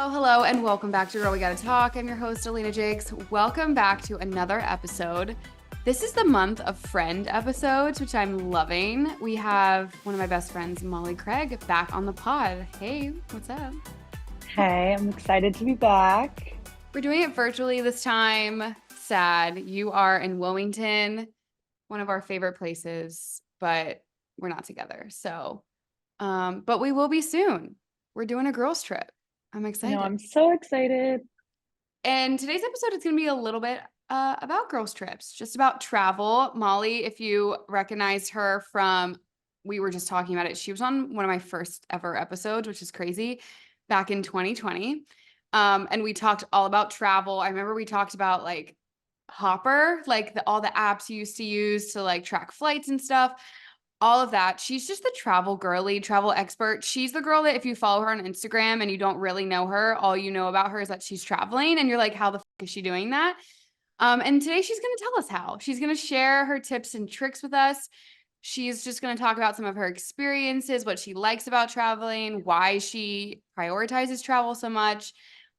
Hello, and welcome back to Girl We Gotta Talk. I'm your host, Alina Jakes. Welcome back to another episode. This is the month of friend episodes, which I'm loving. We have one of my best friends, Molly Craig, back on the pod. Hey, what's up? Hey, I'm excited to be back. We're doing it virtually this time. Sad. You are in Wilmington, one of our favorite places, but we're not together. But we will be soon. We're doing a girls' trip. I'm I know, excited. I'm so excited. And today's episode is going to be a little bit about girls' trips, just about travel. Molly, if you recognize her from, we were just talking about it. She was on one of my first ever episodes, which is crazy, back in 2020. And we talked all about travel. I remember we talked about like Hopper, like all the apps you used to use to like track flights and stuff, all of that. She's just the travel girly, travel expert. She's the girl that if you follow her on Instagram and you don't really know her, all you know about her is that she's traveling and you're like, how the fuck is she doing that? And today she's going to tell us how. She's going to share her tips and tricks with us. She's just going to talk about some of her experiences, what she likes about traveling, why she prioritizes travel so much,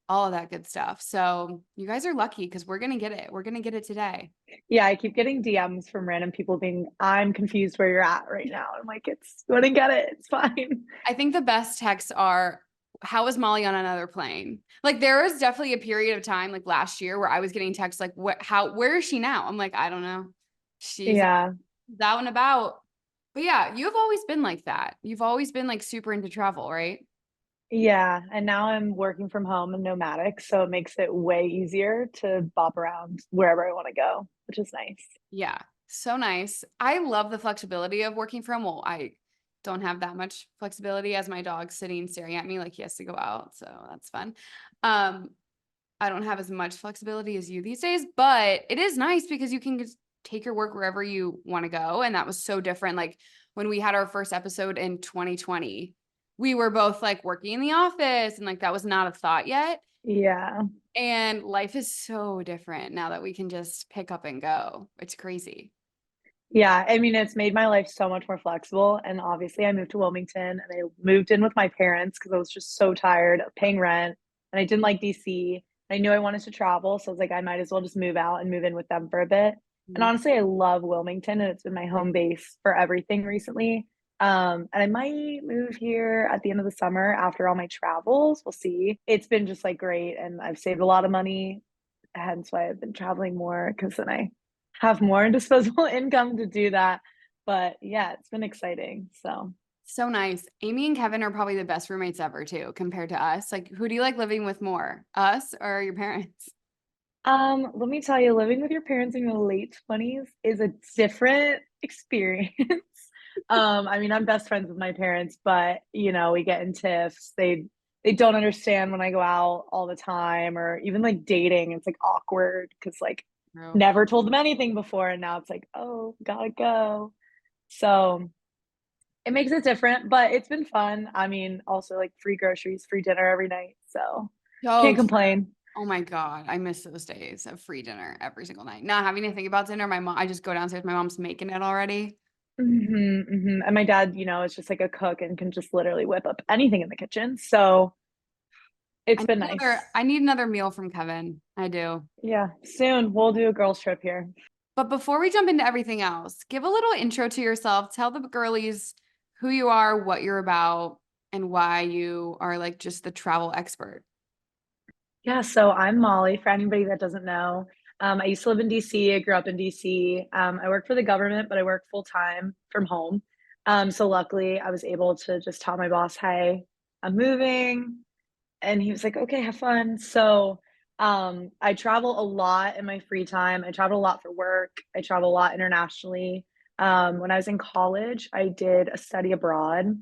all of that good stuff. So you guys are lucky because we're going to get it. We're going to get it today. Yeah, I keep getting DMs from random people being, I'm confused where you're at right now. I'm like, it's going to get it. It's fine. I think the best texts are, how is Molly on another plane? Like there was definitely a period of time like last year where I was getting texts like, where is she now? I'm like, I don't know. She's Yeah. out and about. But yeah, you've always been like that. You've always been like super into travel, right? Yeah. And now I'm working from home and nomadic. So it makes it way easier to bop around wherever I want to go, which is nice. Yeah. So nice. I love the flexibility of working from. Well, I don't have that much flexibility as my dog's sitting staring at me like he has to go out. So that's fun. Um, I don't have as much flexibility as you these days, but it is nice because you can just take your work wherever you want to go. And that was so different. Like when we had our first episode in 2020, we were both like working in the office and like that was not a thought yet. Yeah. And life is so different now that we can just pick up and go. It's crazy. Yeah. I mean, it's made my life so much more flexible. And obviously, I moved to Wilmington and I moved in with my parents because I was just so tired of paying rent and I didn't like DC. I knew I wanted to travel. So I was like, I might as well just move out and move in with them for a bit. And Mhm. honestly, I love Wilmington and it's been my home base for everything recently. And I might move here at the end of the summer after all my travels. We'll see. It's been just like great. And I've saved a lot of money. Hence why I've been traveling more because then I have more disposable income to do that. But yeah, it's been exciting. So, So nice. Amy and Kevin are probably the best roommates ever too, compared to us. Like, who do you like living with more, us or your parents? let me tell you, living with your parents in your late 20s is a different experience. I mean, I'm best friends with my parents, but we get in tiffs. They don't understand when I go out all the time, or even like dating. It's like awkward because like No. never told them anything before, and now it's like, oh, gotta go. So it makes it different, but it's been fun. I mean, also like free groceries, free dinner every night. So So can't true. complain. Oh my God. I miss those days of free dinner every single night. Not having to think about dinner. My mom, I just go downstairs. My mom's making it already. And my dad, is just like a cook and can just literally whip up anything in the kitchen. So it's been nice. I need another meal from Kevin. I do. Yeah, soon we'll do a girls' trip here. But before we jump into everything else, give a little intro to yourself. Tell the girlies who you are, what you're about, and why you are like just the travel expert. Yeah, so I'm Molly, for anybody that doesn't know. I used to live in DC. I grew up in DC. I work for the government, but I work full time from home. So luckily, I was able to just tell my boss, hey, I'm moving. And he was like, okay, have fun. So I travel a lot in my free time. I travel a lot for work. I travel a lot internationally. When I was in college, I did a study abroad.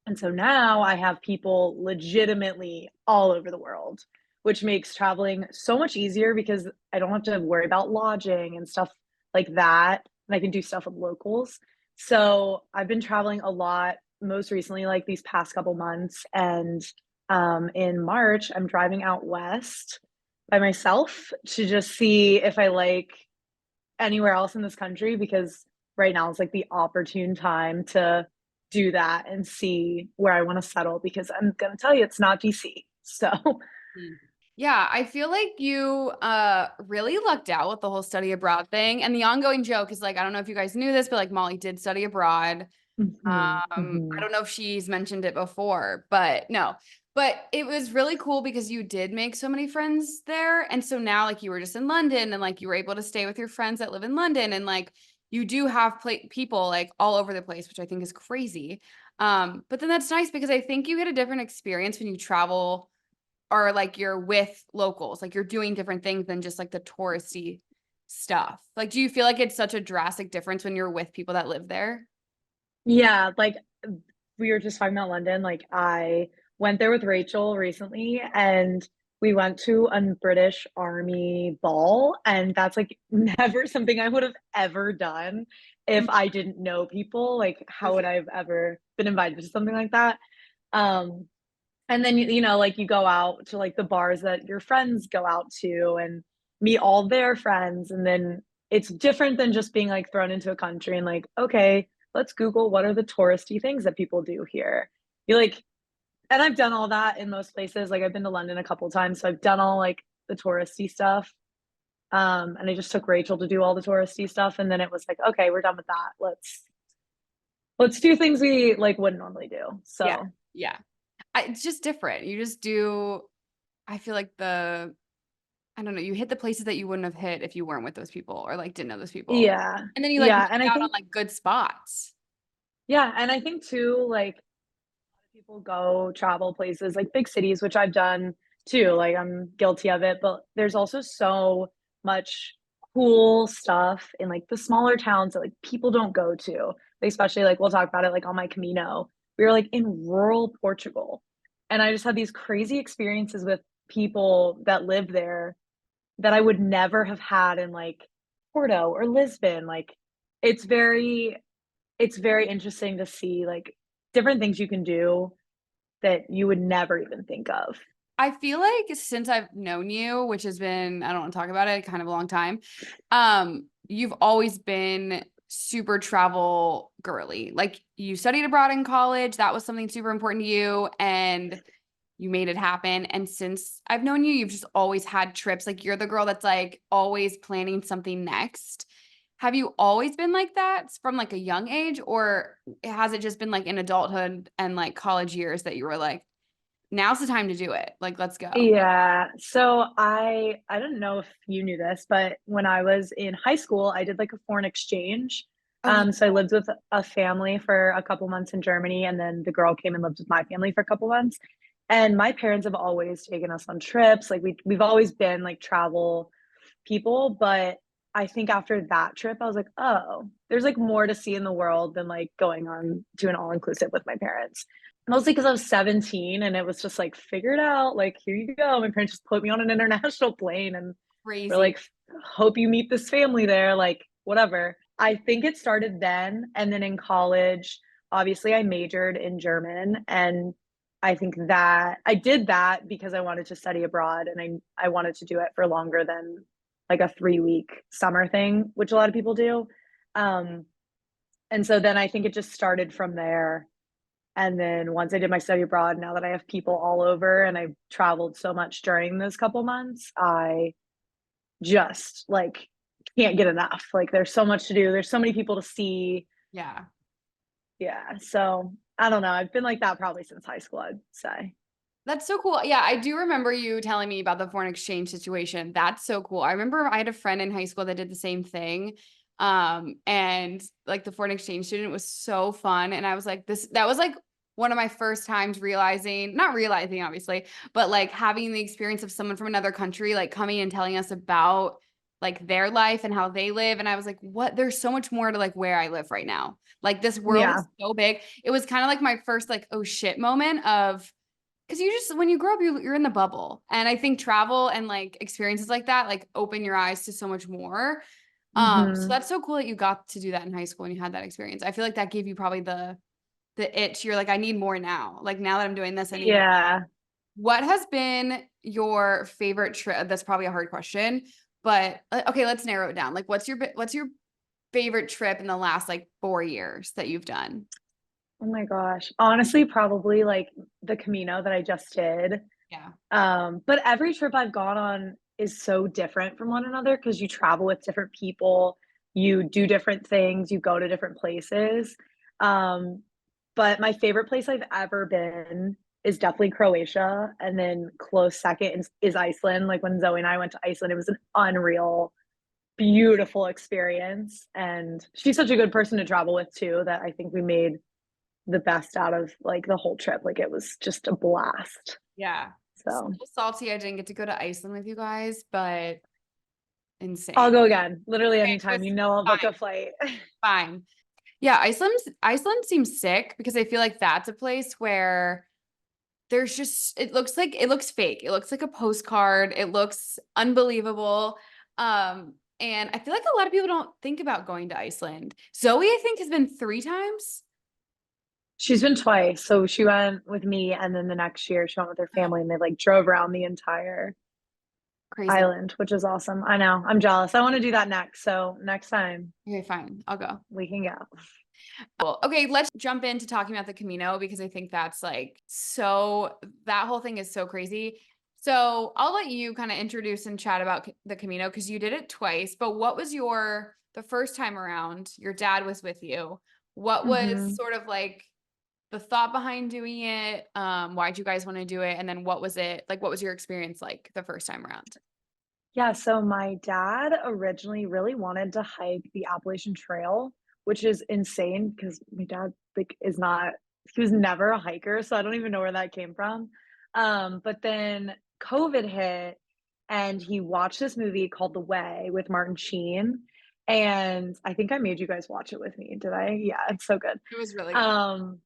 And so now I have people legitimately all over the world, which makes traveling so much easier because I don't have to worry about lodging and stuff like that. And I can do stuff with locals. So I've been traveling a lot, most recently, like these past couple months. And in March, I'm driving out west by myself to just see if I like anywhere else in this country because right now is like the opportune time to do that and see where I want to settle because I'm going to tell you it's not DC. So, Mm. Yeah, I feel like you really lucked out with the whole study abroad thing. And the ongoing joke is like, I don't know if you guys knew this, but like Molly did study abroad. Mhm, I mhm. don't know if she's mentioned it before, but no. But it was really cool because you did make so many friends there. And so now like you were just in London and like you were able to stay with your friends that live in London and like you do have people like all over the place, which I think is crazy. But then that's nice because I think you get a different experience when you travel or like you're with locals, like you're doing different things than just like the touristy stuff. Like, do you feel like it's such a drastic difference when you're with people that live there? Yeah, like, we were just talking about London, like, I went there with Rachel recently, and we went to a British Army ball, and that's, like, never something I would have ever done if Mm, I didn't know people, like, for how would sure. I have ever been invited to something like that? Um, and then you know, like, you go out to, like, the bars that your friends go out to and meet all their friends, and then it's different than just being, like, thrown into a country and like, "Okay, let's Google what are the touristy things that people do here." You like and I've done all that in most places, like, I've been to London a couple times, so I've done all, like, the touristy stuff, and I just took Rachel to do all the touristy stuff, and then it was like, "Okay, we're done with that. Let's do things we, like, wouldn't normally do." Yeah. So, Yeah. It's just different. You just do, I feel like I don't know, you hit the places that you wouldn't have hit if you weren't with those people or like didn't know those people. yeah. And then you like miss Yeah, and I out on think like good spots. yeah, and I think too, like, people go travel places like big cities, which I've done too. Like I'm guilty of it, but there's also so much cool stuff in like the smaller towns that like people don't go to. Especially like we'll talk about it like on my Camino. We were like in rural Portugal. And I just had these crazy experiences with people that live there that I would never have had in like Porto or Lisbon. Like it's very it's very interesting to see like different things you can do that you would never even think of. I feel like since I've known you, which has been, I don't want to talk about it, kind of a long time, you've always been super travel girly. Like you studied abroad in college, that was something super important to you, and you made it happen. And since I've known you, you've just always had trips. Like you're the girl that's like always planning something next. Have you always been like that from like a young age, or has it just been like in adulthood and like college years that you were like, now's the time to do it. Like, let's go. Yeah, so I don't know if you knew this, but when I was in high school, I did like a foreign exchange. Oh, yeah. So I lived with a family for a couple months in Germany, and then the girl came and lived with my family for a couple months. And my parents have always taken us on trips. Like we've always been like travel people, but I think after that trip, I was like, oh, there's like more to see in the world than like going on to an all inclusive with my parents. Mostly because I was 17 and it was just like, figure it out. Like, here you go. My parents just put me on an international plane and we're Crazy. like, hope you meet this family there. Like, whatever. I think it started then. And then in college, obviously, I majored in German. And I think that I did that because I wanted to study abroad and I wanted to do it for longer than like a 3 week summer thing, which a lot of people do. Um, and so then I think it just started from there. And then once I did my study abroad, now that I have people all over and I've traveled so much during those couple months, I just like can't get enough. Like there's so much to do. There's so many people to see. Yeah. Yeah. So I don't know. I've been like that probably since high school, I'd say. That's so cool. Yeah, I do remember you telling me about the foreign exchange situation. That's so cool. I remember I had a friend in high school that did the same thing. And like the foreign exchange student was so fun. And I was like, that was like one of my first times realizing, not realizing obviously, but like having the experience of someone from another country, like coming and telling us about like their life and how they live. And I was like, what? There's so much more to like where I live right now. Like this world Yeah. is so big. It was kind of like my first like, oh shit moment of, because you just when you grow up you're in the bubble, and I think travel and like experiences like that like open your eyes to so much more. So Hmm. that's so cool that you got to do that in high school and you had that experience. I feel like that gave you probably the itch. You're like, I need more now. Like now that I'm doing this, I need more. Yeah. What has been your favorite trip? That's probably a hard question, but okay, let's narrow it down. Like what's your favorite trip in the last like 4 years that you've done? Oh my gosh. Honestly, probably like the Camino that I just did. Yeah. But every trip I've gone on is so different from one another because you travel with different people, you do different things, you go to different places. Um, but my favorite place I've ever been is definitely Croatia, and then close second is Iceland. Like when Zoe and I went to Iceland, it was an unreal, beautiful experience. And she's such a good person to travel with too that I think we made the best out of like the whole trip. Like it was just a blast. Yeah. It's a So little salty I didn't get to go to Iceland with you guys, but I'll insane. go again. Literally Okay, it anytime. was You know I'll book a fine. flight. Fine. Yeah, Iceland seems sick because I feel like that's a place where there's just it looks fake. It looks like a postcard. It looks unbelievable. And I feel like a lot of people don't think about going to Iceland. Zoe, I think, has been 3 times. She's been twice. So she went with me, and then the next year she went with her Oh, family, and they like drove around the entire crazy. island, which is awesome. I know. I'm jealous. I want to do that next. So next time Okay, fine. I'll go. we can go. Cool. Okay, let's jump into talking about the Camino because I think that's like so that whole thing is so crazy. So I'll let you kind of introduce and chat about the Camino because you did it twice. But what was the first time around? Your dad was with you. What was Hmm. sort of like the thought behind doing it? Why'd you guys want to do it? And then what was it like? What was your experience like the first time around? Yeah, so my dad originally really wanted to hike the Appalachian Trail, which is insane because my dad like is not he was never a hiker, so I don't even know where that came from. But then COVID hit and he watched this movie called The Way with Martin Sheen. And I think I made you guys watch it with me. Did I? Yeah, it's so good. It was really good. Um,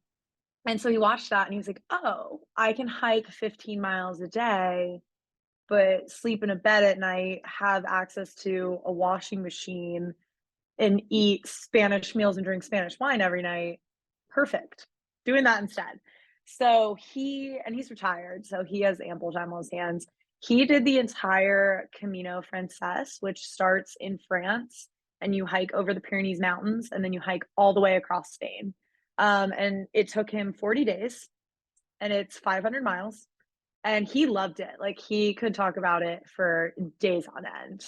and so he watched that and he was like, "Oh, I can hike 15 miles a day but sleep in a bed at night, have access to a washing machine, and eat Spanish meals and drink Spanish wine every night. Perfect. Doing that instead." So he's retired, so he has ample time on his hands. He did the entire Camino Frances, which starts in France, and you hike over the Pyrenees Mountains, and then you hike all the way across Spain. And it took him 40 days, and it's 500 miles, and he loved it. Like he could talk about it for days on end.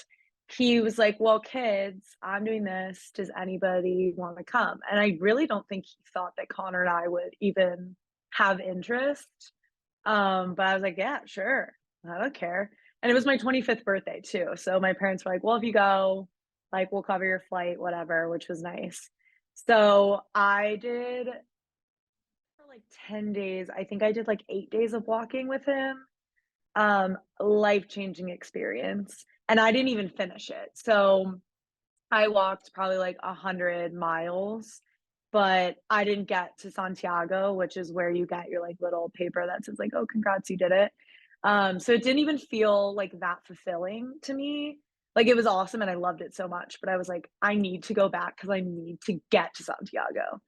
He was like, "Well, kids, I'm doing this. Does anybody want to come?" And I really don't think he thought that Connor and I would even have interest. But I was like, "Yeah, sure. I don't care." And it was my 25th birthday too. So my parents were like, "Well, if you go, like we'll cover your flight, whatever," which was nice. So I did for like 10 days. I think I did like 8 days of walking with him. Life-changing experience, and I didn't even finish it. So, I walked probably like 100 miles, but I didn't get to Santiago, which is where you get your, like, little paper that says, like, "Oh, congrats, you did it." So it didn't even feel, like, that fulfilling to me. Like, it was awesome, and I loved it so much, but I was like, "I need to go back because I need to get to Santiago."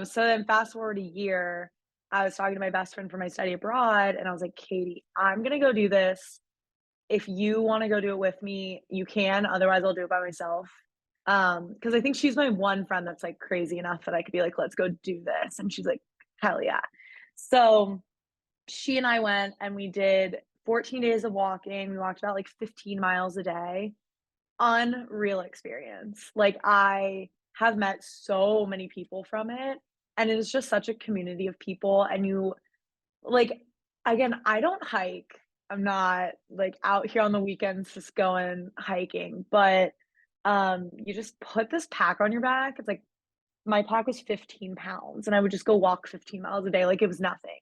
So then fast forward a year, I was talking to my best friend from my study abroad, and I was like, "Katie, I'm gonna go do this. If you wanna go do it with me, you can, otherwise I'll do it by myself." Because I think she's my one friend that's, like, crazy enough that I could be like, "Let's go do this," and she's like, "Hell yeah." So, she and I went and we did 14 days of walking. We walked about, like, 15 miles a day. Unreal experience. Like, I have met so many people from it, and it is just such a community of people, and you like, again, I don't hike. I'm not, like, out here on the weekends just going hiking, but, you just put this pack on your back. It's like my pack was 15 pounds, and I would just go walk 15 miles a day like it was nothing.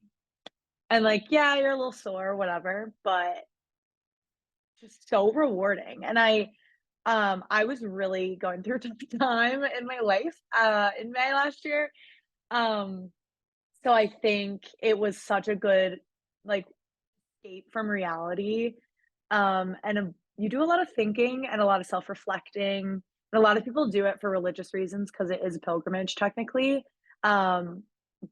And, like, yeah, you're a little sore, whatever, but just so rewarding. And I was really going through a tough time in my life, in May last year. Um, so I think it was such a good, like, escape from reality. You do a lot of thinking and a lot of self-reflecting, and a lot of people do it for religious reasons because it is a pilgrimage technically. Um,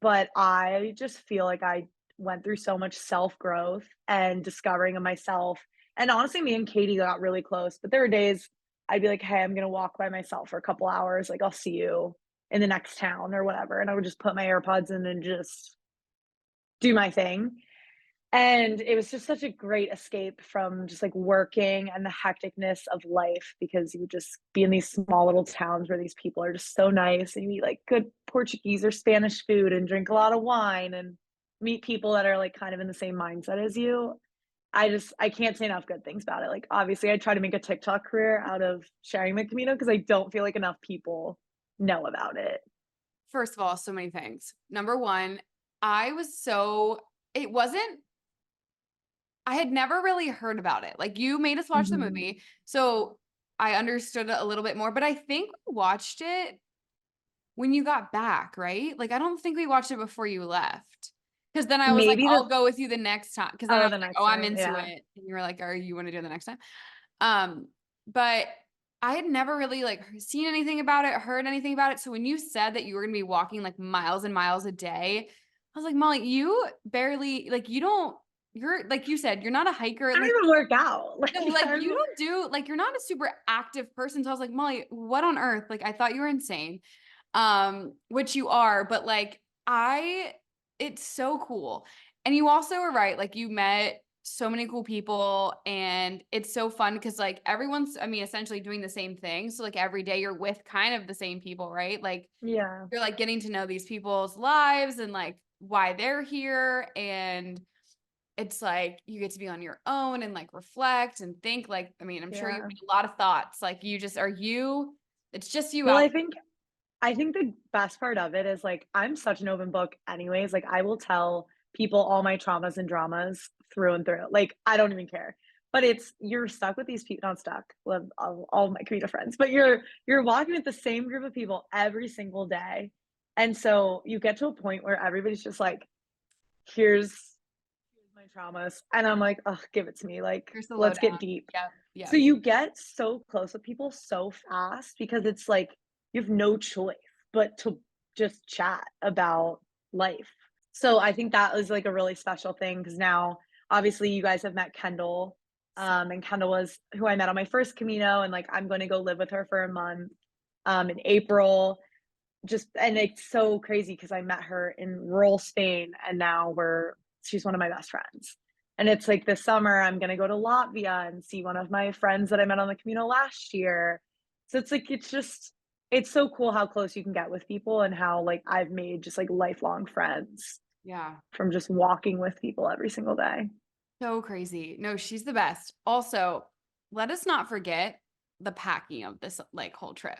but I just feel like I went through so much self-growth and discovering of myself. And honestly, me and Katie got really close, but there were days I'd be like, "Hey, I'm gonna walk by myself for a couple hours, like, I'll see you in the next town," or whatever, and I would just put my AirPods in and just do my thing. And it was just such a great escape from just, like, working and the hecticness of life because you would just be in these small little towns where these people are just so nice, and you eat, like, good Portuguese or Spanish food and drink a lot of wine and meet people that are, like, kind of in the same mindset as you. I can't say enough good things about it. Like, obviously, I try to make a TikTok career out of sharing the Camino because I don't feel like enough people know about it. First of all, so many things. Number one, I was so it wasn't I had never really heard about it. Like, you made us watch the Mhm. movie, so I understood it a little bit more, but I think we watched it when you got back, right? Like, I don't think we watched it before you left. Because then I was like, Maybe "I'll the go with you the next time." Because then I was the like, next "Oh, I'm time, into yeah. it." And you were like, "Are you wanna do it the next time?" But I had never really, like, seen anything about it, heard anything about it, so when you said that you were gonna be walking, like, miles and miles a day, I was like, "Molly, you barely like, you don't you're like you said, you're not a hiker, I like, don't even work out. no, Like, like, you I'm don't do like, you're not a super active person." So I was like, "Molly, what on earth?" Like, I thought you were insane, which you are, but, like, I it's so cool. And you also were right, like, you met so many cool people, and it's so fun because, like, everyone's, I mean, essentially doing the same thing, so, like, every day you're with kind of the same people, right? Like, yeah, you're, like, getting to know these people's lives and, like, why they're here, and it's like you get to be on your own and, like, reflect and think, like, I mean, I'm sure you yeah. had a lot of thoughts, like, you just are you it's just you Well, out. I think the best part of it is, like, I'm such an open book anyways, like, I will tell people all my traumas and dramas through and through, like, I don't even care. But it's you're stuck with these people, not stuck, with all my comedian friends, but you're walking with the same group of people every single day, and so you get to a point where everybody's just like, "Here's my traumas," and I'm like, "Ugh, give it to me, like, Here's the let's get lowdown. deep." Yep, So yep. you get so close with people so fast because it's like you have no choice but to just chat about life. So I think that was like a really special thing because now obviously you guys have met Kendall. So And Kendall was who I met on my first Camino, and like I'm going to go live with her for a month in April. Just and it's so crazy because I met her in rural Spain, and now she's one of my best friends. And it's like this summer, I'm gonna go to Latvia and see one of my friends that I met on the Camino last year. So it's like it's so cool how close you can get with people and how like I've made just like lifelong friends yeah. from just walking with people every single day. So crazy. No, she's the best. Also, let us not forget the packing of this, like, whole trip.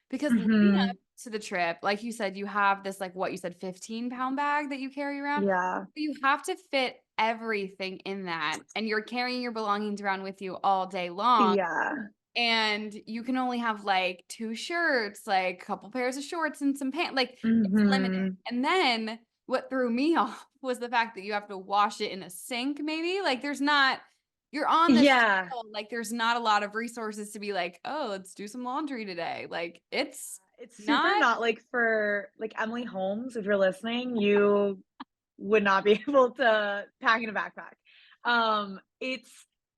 Because leading up Mhm. to the trip, like you said, you have this, like, what you said, 15-pound bag that you carry around. Yeah. You have to fit everything in that, and you're carrying your belongings around with you all day long. Yeah. And you can only have, like, 2 shirts, like, a couple pairs of shorts and some pants, like, it's limited. Mhm. And then what threw me off was the fact that you have to wash it in a sink maybe, like, there's not you're on this Yeah. trail, like, there's not a lot of resources to be like, "Oh, let's do some laundry today." Like, it's It's super not not like for like Emily Holmes, if you're listening, you would not be able to pack in a backpack.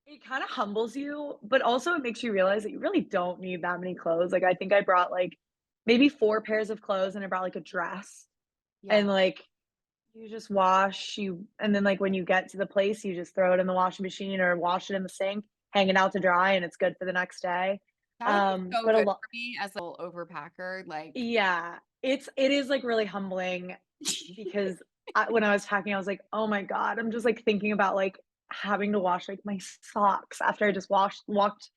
It kind of humbles you, but also it makes you realize that you really don't need that many clothes. Like I think I brought like maybe 4 pairs of clothes and I brought like a dress yeah. and like you just wash you and then like when you get to the place you just throw it in the washing machine or wash it in the sink, hang it out to dry and it's good for the next day. That would be so But a good lot for me as a little overpacker, like yeah, it is like really humbling because when I was packing, I was like, "Oh my god," I'm just, like, thinking about, like, having to wash, like, my socks after I just walked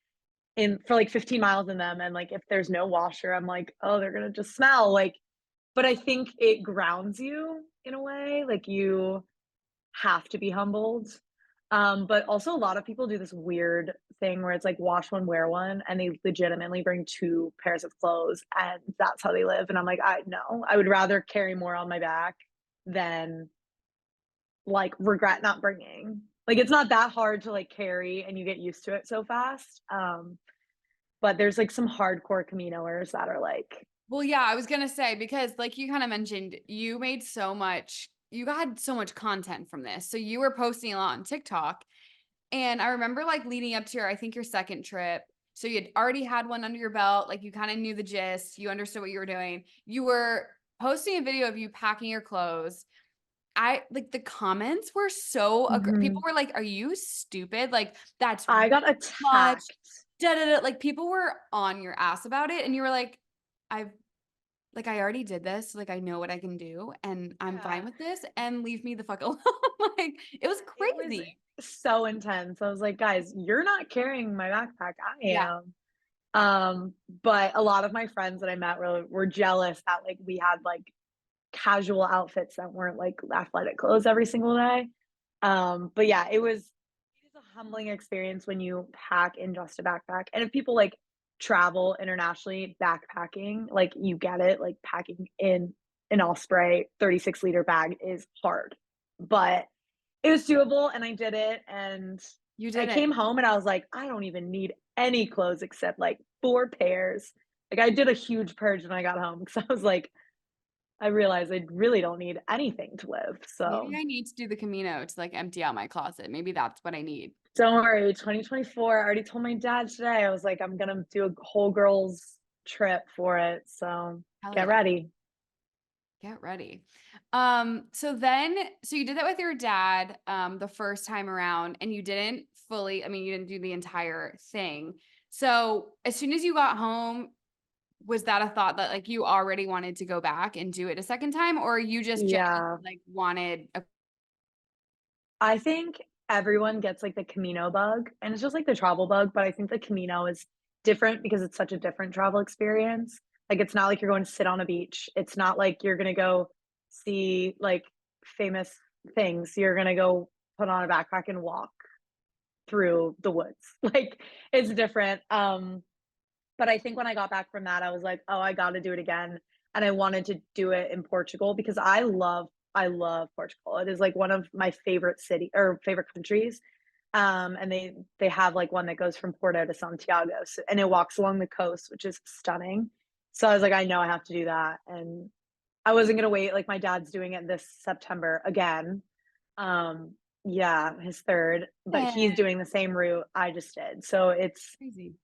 in for, like, 15 miles in them, and, like, if there's no washer, I'm like, "Oh, they're gonna just smell," like but I think it grounds you in a way, like, you have to be humbled. But also a lot of people do this weird thing where it's like wash one, wear one, and they legitimately bring 2 pairs of clothes, and that's how they live, and I'm like, "I no, I would rather carry more on my back than, like, regret not bringing." Like, it's not that hard to, like, carry, and you get used to it so fast, but there's, like, some hardcore Caminoers that are like well, yeah, I was gonna say because like you kinda mentioned, you got so much content from this. So you were posting a lot on TikTok. And I remember like leading up to your, I think your second trip. So you had already had one under your belt, like you kind of knew the gist, you understood what you were doing. You were posting a video of you packing your clothes I like, the comments were so people Mhm. were like, "Are you stupid? Like, that's I got much, attacked. da, da, da." Like, people were on your ass about it, and you were like, "I've like, I already did this, like, I know what I can do, and I'm fine Yeah. with this, and leave me the fuck alone." Like, it was It was crazy. so intense. I was like, "Guys, you're not carrying my backpack, I Yeah, am." But a lot of my friends that I met were jealous that, like, we had, like, casual outfits that weren't, like, athletic clothes every single day. But yeah, it is a humbling experience when you pack in just a backpack, and if people, like, travel internationally backpacking, like, you get it, like, packing in an Osprey 36-liter bag is hard, but it was doable, and I did it, and you I did it. came home and I was like, "I don't even need any clothes except, like, 4 pairs." Like, I did a huge purge when I got home because I was like, I realized I really don't need anything to live, Maybe so I need to do the Camino to, like, empty out my closet. Maybe that's what I need. don't worry, 2024, I already told my dad today, I was like, "I'm gonna do a whole girls trip for it, so Hell get yeah. ready." Get ready. So you did that with your dad, the first time around, and you didn't fully, I mean, you didn't do the entire thing. So as soon as you got home, was that a thought that like you already wanted to go back and do it a second time, or you just genuinely Yeah. like wanted a I think everyone gets, like, the Camino bug, and it's just like the travel bug, but I think the Camino is different because it's such a different travel experience. Like, it's not like you're going to sit on a beach. It's not like you're gonna go see, like, famous things. You're gonna go put on a backpack and walk through the woods. Like, it's different, but I think when I got back from that, I was like, "Oh, I gotta do it again," and I wanted to do it in Portugal because I love Portugal. It is, like, one of my favorite city or favorite countries, and they have, like, one that goes from Porto to Santiago, and it walks along the coast, which is stunning. So I was like, "I know I have to do that," and I wasn't gonna wait, like, my dad's doing it this September again. Yeah, his 3rd, but Eh, he's doing the same route I just did, so it's crazy.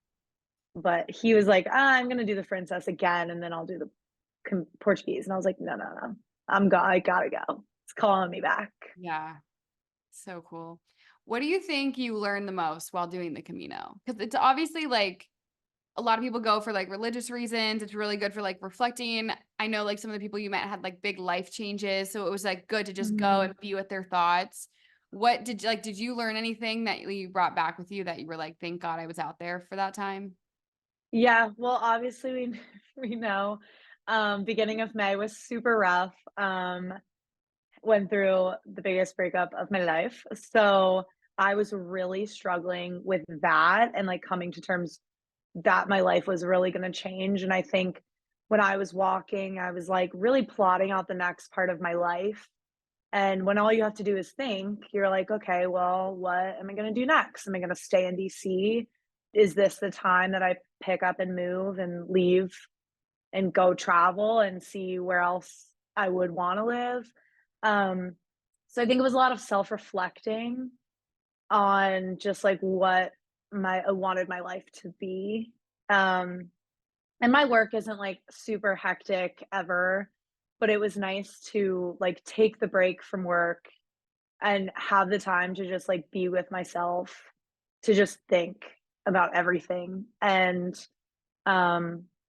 but he was like, "Ah, I'm gonna do the princess again, and then I'll do the Portuguese." And I was like, "No, no, no. I gotta go. It's calling me back." Yeah, so cool. What do you think you learned the most while doing the Camino? Because it's obviously like a lot of people go for like religious reasons. It's really good for like reflecting. I know like some of the people you met had like big life changes. So it was like good to just go Mhm. and be with their thoughts. What did you like? Did you learn anything that you brought back with you that you were like, thank God I was out there for that time? Yeah, well, obviously, we know, beginning of May was super rough, went through the biggest breakup of my life, so I was really struggling with that and, like, coming to terms that my life was really gonna change, and I think when I was walking, I was, like, really plotting out the next part of my life, and when all you have to do is think, you're like, "Okay, well, what am I gonna do next? Am I gonna stay in DC? Is this the time that I pick up and move and leave and go travel and see where else I would wanna live?" Um, so I think it was a lot of self-reflecting on just, like, what I wanted my life to be. Um, and my work isn't, like, super hectic ever, but it was nice to, like, take the break from work and have the time to just, like, be with myself, to just think about everything, and,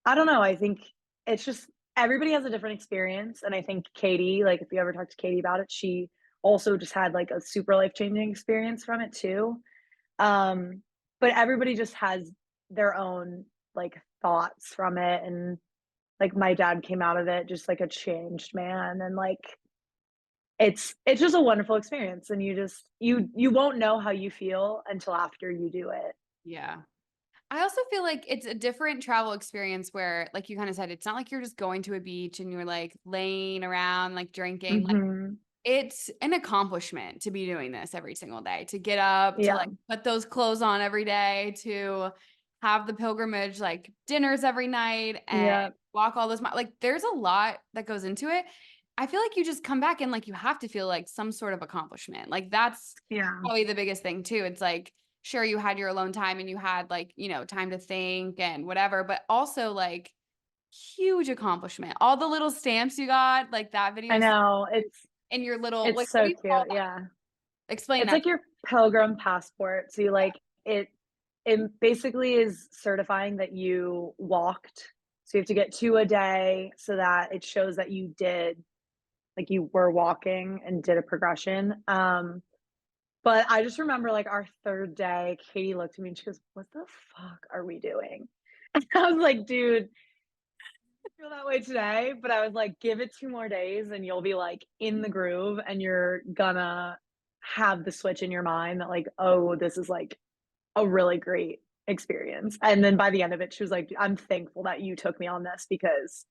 I don't know, I think it's just everybody has a different experience, and I think Katie, like, if you ever talk to Katie about it, she also just had, like, a super life-changing experience from it too. Um, but everybody just has their own, like, thoughts from it, and, like, my dad came out of it just like a changed man, and, like, it's just a wonderful experience, and you won't know how you feel until after you do it. Yeah. I also feel like it's a different travel experience where, like you kind of said, it's not like you're just going to a beach and you're like laying around, like drinking. Mhm. It's an accomplishment to be doing this every single day, to get up, to, Yeah. like, put those clothes on every day, to have the pilgrimage, like, dinners every night and Yeah. walk all those like, there's a lot that goes into it. I feel like you just come back and, like, you have to feel, like, some sort of accomplishment. Like, that's Yeah. probably the biggest thing too. It's like, sure, you had your alone time and you had, like, time to think and whatever, but also, like, huge accomplishment. All the little stamps you got, like, that video I is so know, cute. in your little, It's like, what do so you call cute, that? yeah. Explain It's that like to me. your pilgrim passport. So you like it basically is certifying that you walked. So you have to get 2 a day so that it shows that you did like you were walking and did a progression. But I just remember like our 3rd day, Katie looked at me and she goes, "What the fuck are we doing?" And I was like, "Dude, I feel that way today." But I was like, "Give it 2 more days and you'll be like in the groove and you're gonna have the switch in your mind that like, oh, this is like a really great experience." And then by the end of it, she was like, "I'm thankful that you took me on this because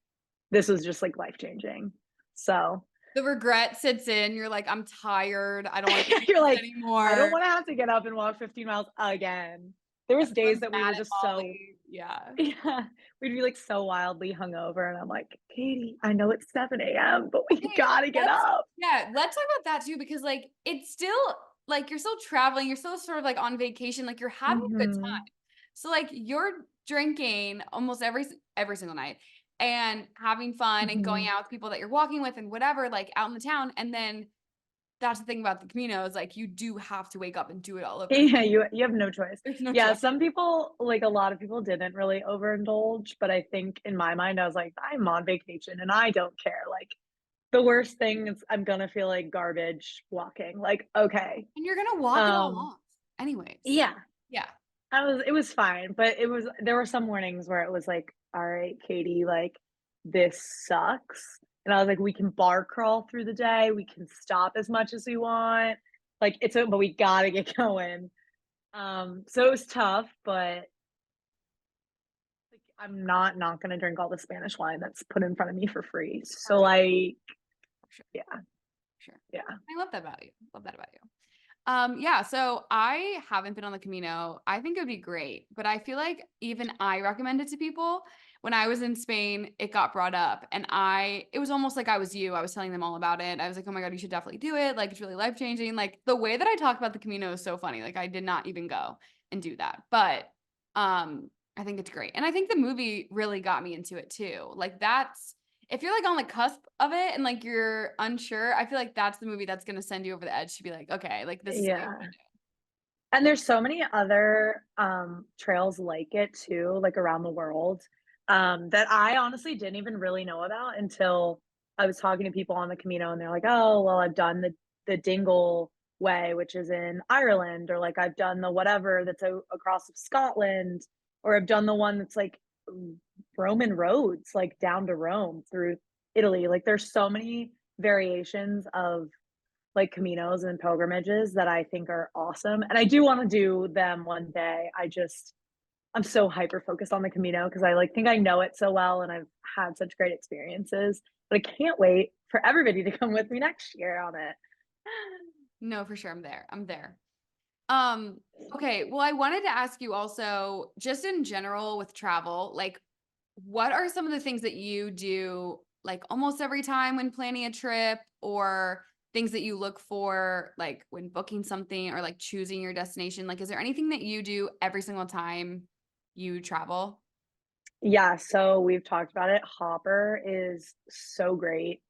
this was just like life changing." So The regret sits in, you're like, "I'm tired, I don't wanna do you're this like, I don't anymore." want to have to get up and walk 15 miles again. There was days Everyone's that we mad were at just so Molly. Yeah. yeah, we'd be like so wildly hungover, and I'm like, Katie, I know it's 7 a.m., but we Okay, gotta get let's up. yeah, let's talk about that too because, like, it's still like, you're still traveling, you're still sort of, like, on vacation, like, you're having a good time. Hmm. So, like, you're drinking almost every single night and having fun and going Hmm. out with people that you're walking with and whatever, like, out in the town, and then that's the thing about the Camino is, like, you do have to wake up and do it all over again. Yeah, you have no choice. There's no Yeah, choice. some people, like a lot of people, didn't really overindulge, but I think in my mind, I was like, I'm on vacation and I don't care. Like the worst thing is I'm gonna feel like garbage walking. Like, okay. And you're gonna walk it all Um, off anyways. yeah, Yeah. it was fine, but it was there were some mornings where it was like, "All right, Katie, like, this sucks." And I was like, "We can bar crawl through the day, we can stop as much as we want, like, it's a but we gotta get going." So it was tough, but, like, I'm not gonna drink all the Spanish wine that's put in front of me for free. For So, like, sure, yeah, for sure. yeah. I love that about you. Love that about you. Yeah, so I haven't been on the Camino. I think it would be great, but I feel like even I recommend it to people. When I was in Spain, it got brought up and it was almost like I was you. I was telling them all about it. I was like, "Oh my God, you should definitely do it. Like it's really life-changing." Like the way that I talk about the Camino is so funny. Like I did not even go and do that. But I think it's great. And I think the movie really got me into it too. Like that's if you're, like, on the cusp of it and, like, you're unsure, I feel like that's the movie that's gonna send you over the edge to be like, "Okay, like, this is what I Yeah. And there's so many other, trails like it too, like, around the world, that I honestly didn't even really know about until I was talking to people on the Camino, and they're like, "Oh, well, I've done the Dingle Way, which is in Ireland," or, like, "I've done the whatever that's across of Scotland," or, "I've done the one that's, like, Roman roads, like, down to Rome through Italy." Like, there's so many variations of like Caminos and pilgrimages that I think are awesome. And I do want to do them one day. I'm so hyper focused on the Camino because I like think I know it so well and I've had such great experiences. But I can't wait for everybody to come with me next year on it. No, for sure, I'm there, I'm there. Um, okay, well, I wanted to ask you also, just in general with travel, like, what are some of the things that you do, like, almost every time when planning a trip or things that you look for, like, when booking something or, like, choosing your destination? Like, is there anything that you do every single time you travel? Yeah, so we've talked about it. Hopper is so great,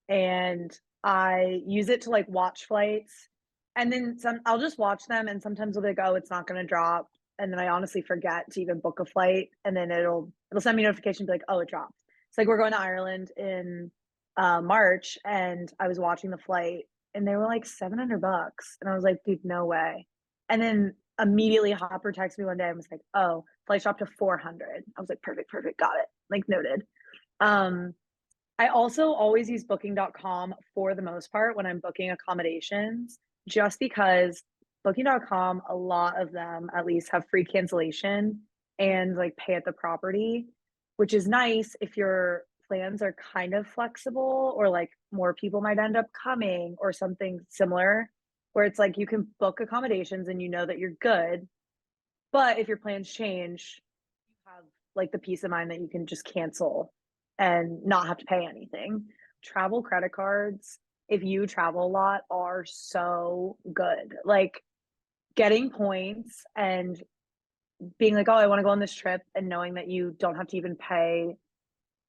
and I use it to, like, watch flights, and then I'll just watch them, and sometimes I'll be like, "Oh, it's not gonna drop," and then I honestly forget to even book a flight, and then it'll send me a notification, be like, "Oh, it dropped." It's like we're going to Ireland in, March, and I was watching the flight, and they were like $700, and I was like, "Dude, no way." And then immediately Hopper texted me one day and was like, "Oh, flights dropped to 400." I was like, "Perfect, perfect, got it." Like noted. Um, I also always use booking.com for the most part when I'm booking accommodations, just because booking.com, a lot of them at least have free cancellation and like pay at the property, which is nice if your plans are kind of flexible or like more people might end up coming or something similar, where it's like you can book accommodations and you know that you're good. But if your plans change, you have like the peace of mind that you can just cancel and not have to pay anything. Travel credit cards, if you travel a lot, are so good. Like getting points and being like, "Oh, I want to go on this trip," and knowing that you don't have to even pay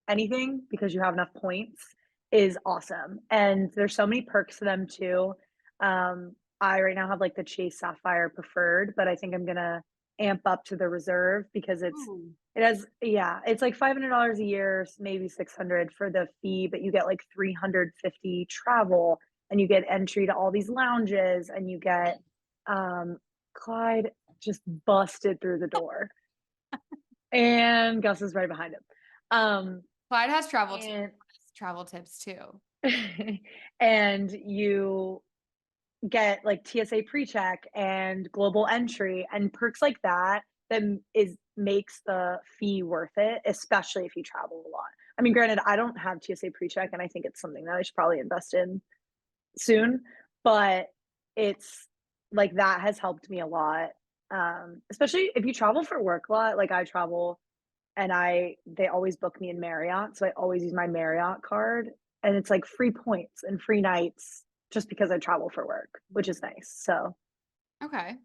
anything because you have enough points is awesome, and there's so many perks to them too. I right now have, like, the Chase Sapphire Preferred, but I think I'm gonna amp up to the Reserve because Ooh. it has yeah, it's like $500 a year, maybe 600 for the fee, but you get, like, 350 travel, and you get entry to all these lounges, and you get, um Clyde just busted through the door, and Gus is right behind him. Um, Clyde has and travel tips too. and you get like TSA pre-check and global entry and perks like that that is makes the fee worth it, especially if you travel a lot. I mean, granted, I don't have TSA pre-check and I think it's something that I should probably invest in soon, but it's like that has helped me a lot. Especially if you travel for work a lot, like I travel and they always book me in Marriott, so I always use my Marriott card, and it's like free points and free nights just because I travel for work, which is nice. So, Okay.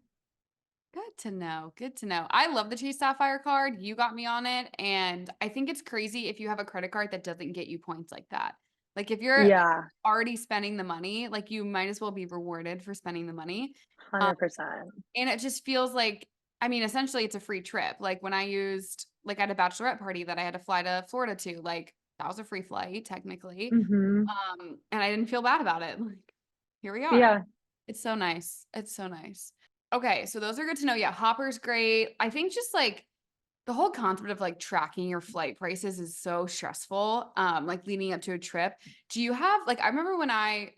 Good to know. Good to know. I love the Chase Sapphire card. You got me on it. And I think it's crazy if you have a credit card that doesn't get you points like that. Like if you're like yeah, already spending the money, like you might as well be rewarded for spending the money. Um, 100%. and it just feels like, I mean, essentially it's a free trip. Like when I used, like at a bachelorette party that I had to fly to Florida to, like that was a free flight technically. Mhm. And I didn't feel bad about it. Like here we are. Yeah, It's so nice. It's so nice. Okay, so those are good to know. Yeah, Hopper's great. I think just like the whole concept of like tracking your flight prices is so stressful. Like leading up to a trip. Do you have like I remember when I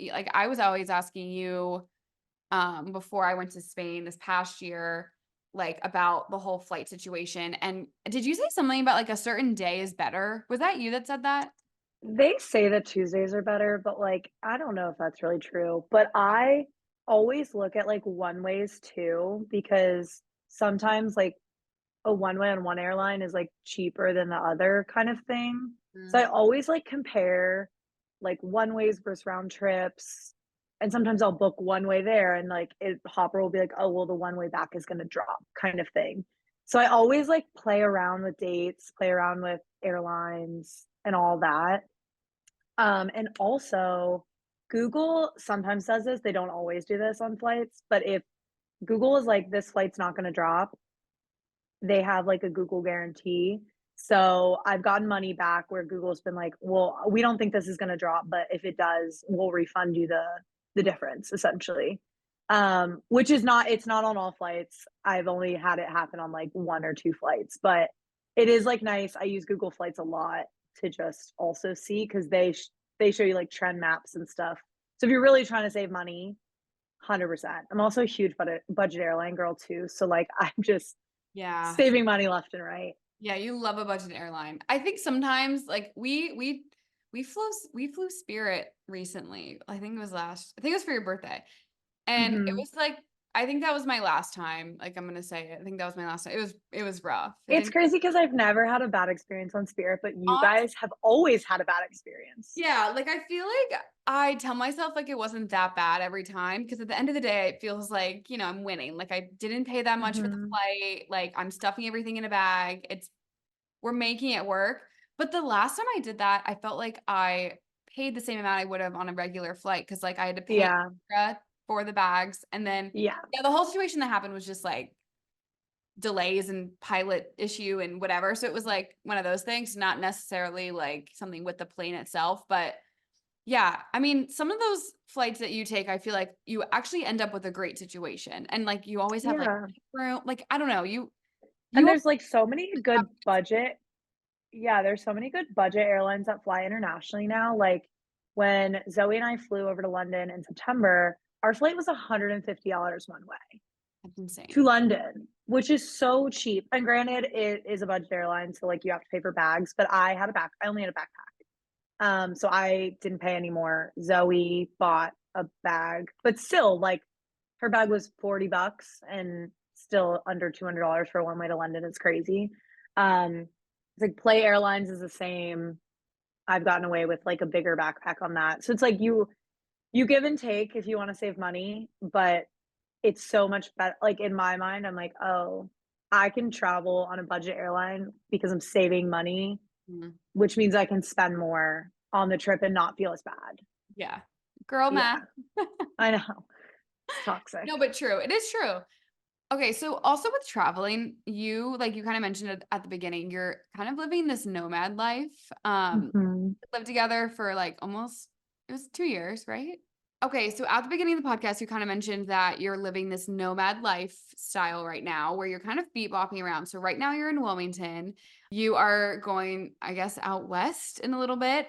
was always asking you before I went to Spain this past year like about the whole flight situation. And did you say something about like a certain day is better? Was that you that said that? they say that Tuesdays are better, but, like, I don't know if that's really true, but I always look at, like, one ways too, because sometimes, like, a one way on one airline is, like, cheaper than the other kind of thing. So I Mm, always, like, compare, like, one ways versus round trips, and sometimes I'll book one way there and, like, Hopper will be like, "Oh, well, the one way back is gonna drop," kind of thing. So I always, like, play around with dates, play around with airlines and all that. And also, Google sometimes does this, they don't always do this on flights, but if Google is like, "This flight's not gonna drop," they have like a Google guarantee. So I've gotten money back where Google's been like, "Well, we don't think this is gonna drop, but if it does, we'll refund you the difference," essentially. Which is not it's not on all flights. I've only had it happen on like 1 or 2 flights, but it is like nice. I use Google Flights a lot to just also see because they show you like trend maps and stuff. So if you're really trying to save money, 100%. I'm also a huge budget airline girl too, so like I'm just yeah. saving money left and right. Yeah, you love a budget airline. I think sometimes like we flew Spirit recently. I think it was for your birthday. And it Mhm. was like I think that was my last time. Like I'm gonna say it. I think that was my last time. It was rough. It It's didn't crazy because 'cause I've never had a bad experience on Spirit, but you honest guys have always had a bad experience. yeah, like I feel like I tell myself like it wasn't that bad every time because at the end of the day it feels like, I'm winning. Like I didn't pay that much for the Mhm. flight. Like I'm stuffing everything in a bag. We're making it work. But the last time I did that, I felt like I paid the same amount I would have on a regular flight because like I had to pay Yeah. extra for the bags. And then, Yeah. yeah, the whole situation that happened was just like delays and pilot issue and whatever. So it was like one of those things, not necessarily like something with the plane itself. But yeah, I mean, some of those flights that you take, I feel like you actually end up with a great situation. And like you always have like Yeah. room, like I don't know, And you there's, like, so many have good budget yeah, there's so many good budget airlines that fly internationally now, like, when Zoe and I flew over to London in September, our flight was $150 one way that's to insane. London, which is so cheap, and granted, it is a budget airline, so, like, you have to pay for bags, but I only had a backpack. So I didn't pay any more. Zoe bought a bag, but still, like, her bag was 40 bucks and still under $200 for one way to London. It's crazy. Um, it's like Play Airlines is the same. I've gotten away with like a bigger backpack on that. So it's like you give and take if you want to save money, but it's so much better. Like in my mind, I'm like, oh, I can travel on a budget airline because I'm saving money, Mhm. which means I can spend more on the trip and not feel as bad. Yeah. Girl math. Yeah, I know. It's toxic. No, but true. It is true. Okay, so also with traveling, you like you kind of mentioned it at the beginning, you're kind of living this nomad life. Mhm, Lived together for like almost it was 2 years, right? Okay, so at the beginning of the podcast, you kind of mentioned that you're living this nomad lifestyle right now where you're kind of beat bopping around. So right now you're in Wilmington. You are going, I guess, out west in a little bit.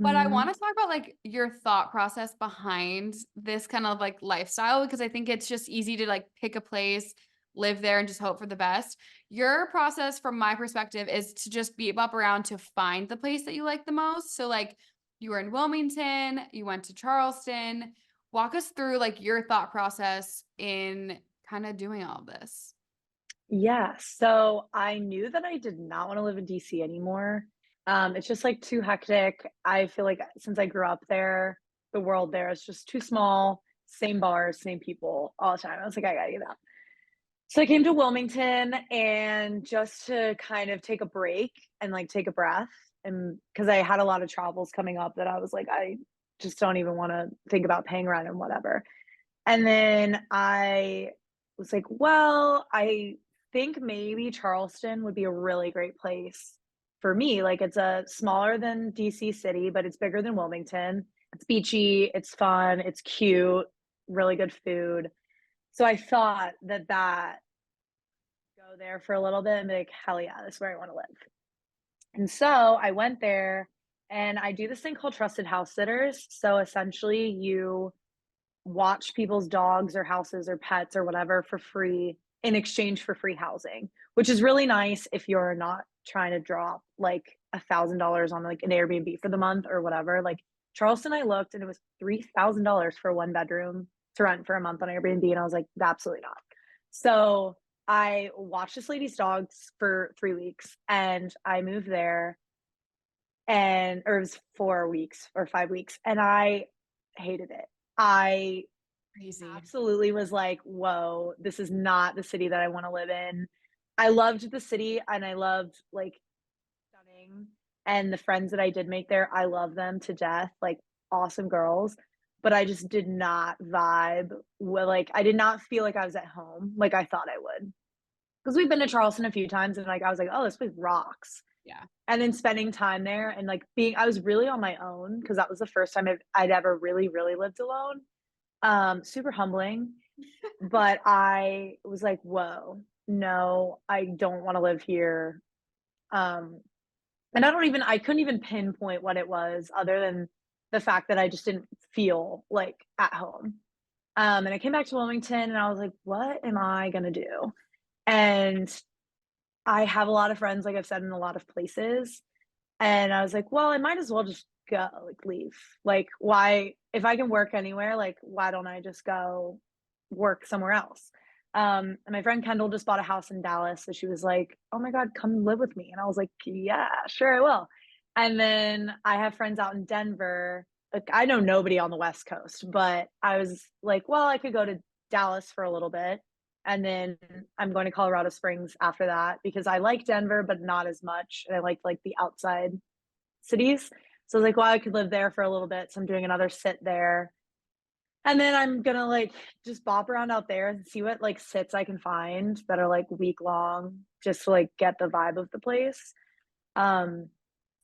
But I mhm. wanna talk about, like, your thought process behind this kind of, like, lifestyle because I think it's just easy to, like, pick a place, live there, and just hope for the best. Your process, from my perspective, is to just beep up around to find the place that you like the most. So, like, you were in Wilmington, you went to Charleston. Walk us through, like, your thought process in kinda doing all of this. Yeah, so I knew that I did not wanna live in DC anymore. It's just, like, too hectic. I feel like since I grew up there, the world there is just too small, same bars, same people all the time. I was like, "I gotta get out." So I came to Wilmington and just to kind of take a break and, like, take a breath, and because I had a lot of travels coming up that I was like, "I just don't even wanna think about paying rent and whatever." And then I was like, "Well, I think maybe Charleston would be a really great place for me." Like, it's a smaller than DC City, but it's bigger than Wilmington. It's beachy, it's fun, it's cute, really good food. So I thought that go there for a little bit and be like, "Hell yeah, this is where I wanna live." And so I went there and I do this thing called trusted house sitters. So essentially you watch people's dogs or houses or pets or whatever for free in exchange for free housing, which is really nice if you're not trying to drop like $1,000 on like an Airbnb for the month or whatever. Like Charleston, I looked and it was $3,000 for a one bedroom to rent for a month on Airbnb. And I was like, absolutely not. So I watched this lady's dogs for 3 weeks and I moved there and or it was 4 weeks or 5 weeks and I hated it. I Crazy. absolutely was like, "Whoa, this is not the city that I wanna live in." I loved the city and I loved, like, stunning, and the friends that I did make there, I love them to death, like, awesome girls, but I just did not vibe with like, I did not feel like I was at home like I thought I would. Because 'Cause we've been to Charleston a few times and, like, I was like, "Oh, this place rocks." Yeah. And then spending time there and, like, being I was really on my own because that was the first time I'd ever really, really lived alone. Super humbling, but I was like, "Whoa, no, I don't wanna live here." Um, and I couldn't even pinpoint what it was other than the fact that I just didn't feel, like, at home. And I came back to Wilmington and I was like, "What am I gonna do?" And I have a lot of friends, like I've said, in a lot of places, and I was like, "Well, I might as well just go, like, leave. Like, why if I can work anywhere, like, why don't I just go work somewhere else?" And my friend Kendall just bought a house in Dallas, so she was like, "Oh my god, come live with me." And I was like, "Yeah, sure, I will." And then I have friends out in Denver. Like, I know nobody on the West Coast, but I was like, "Well, I could go to Dallas for a little bit, and then I'm going to Colorado Springs after that because I like Denver, but not as much, and I like the outside cities. So I was like, well, I could live there for a little bit. So I'm doing another sit there. And then I'm gonna like just bop around out there and see what like sits I can find that are like week long, just to like get the vibe of the place. Um,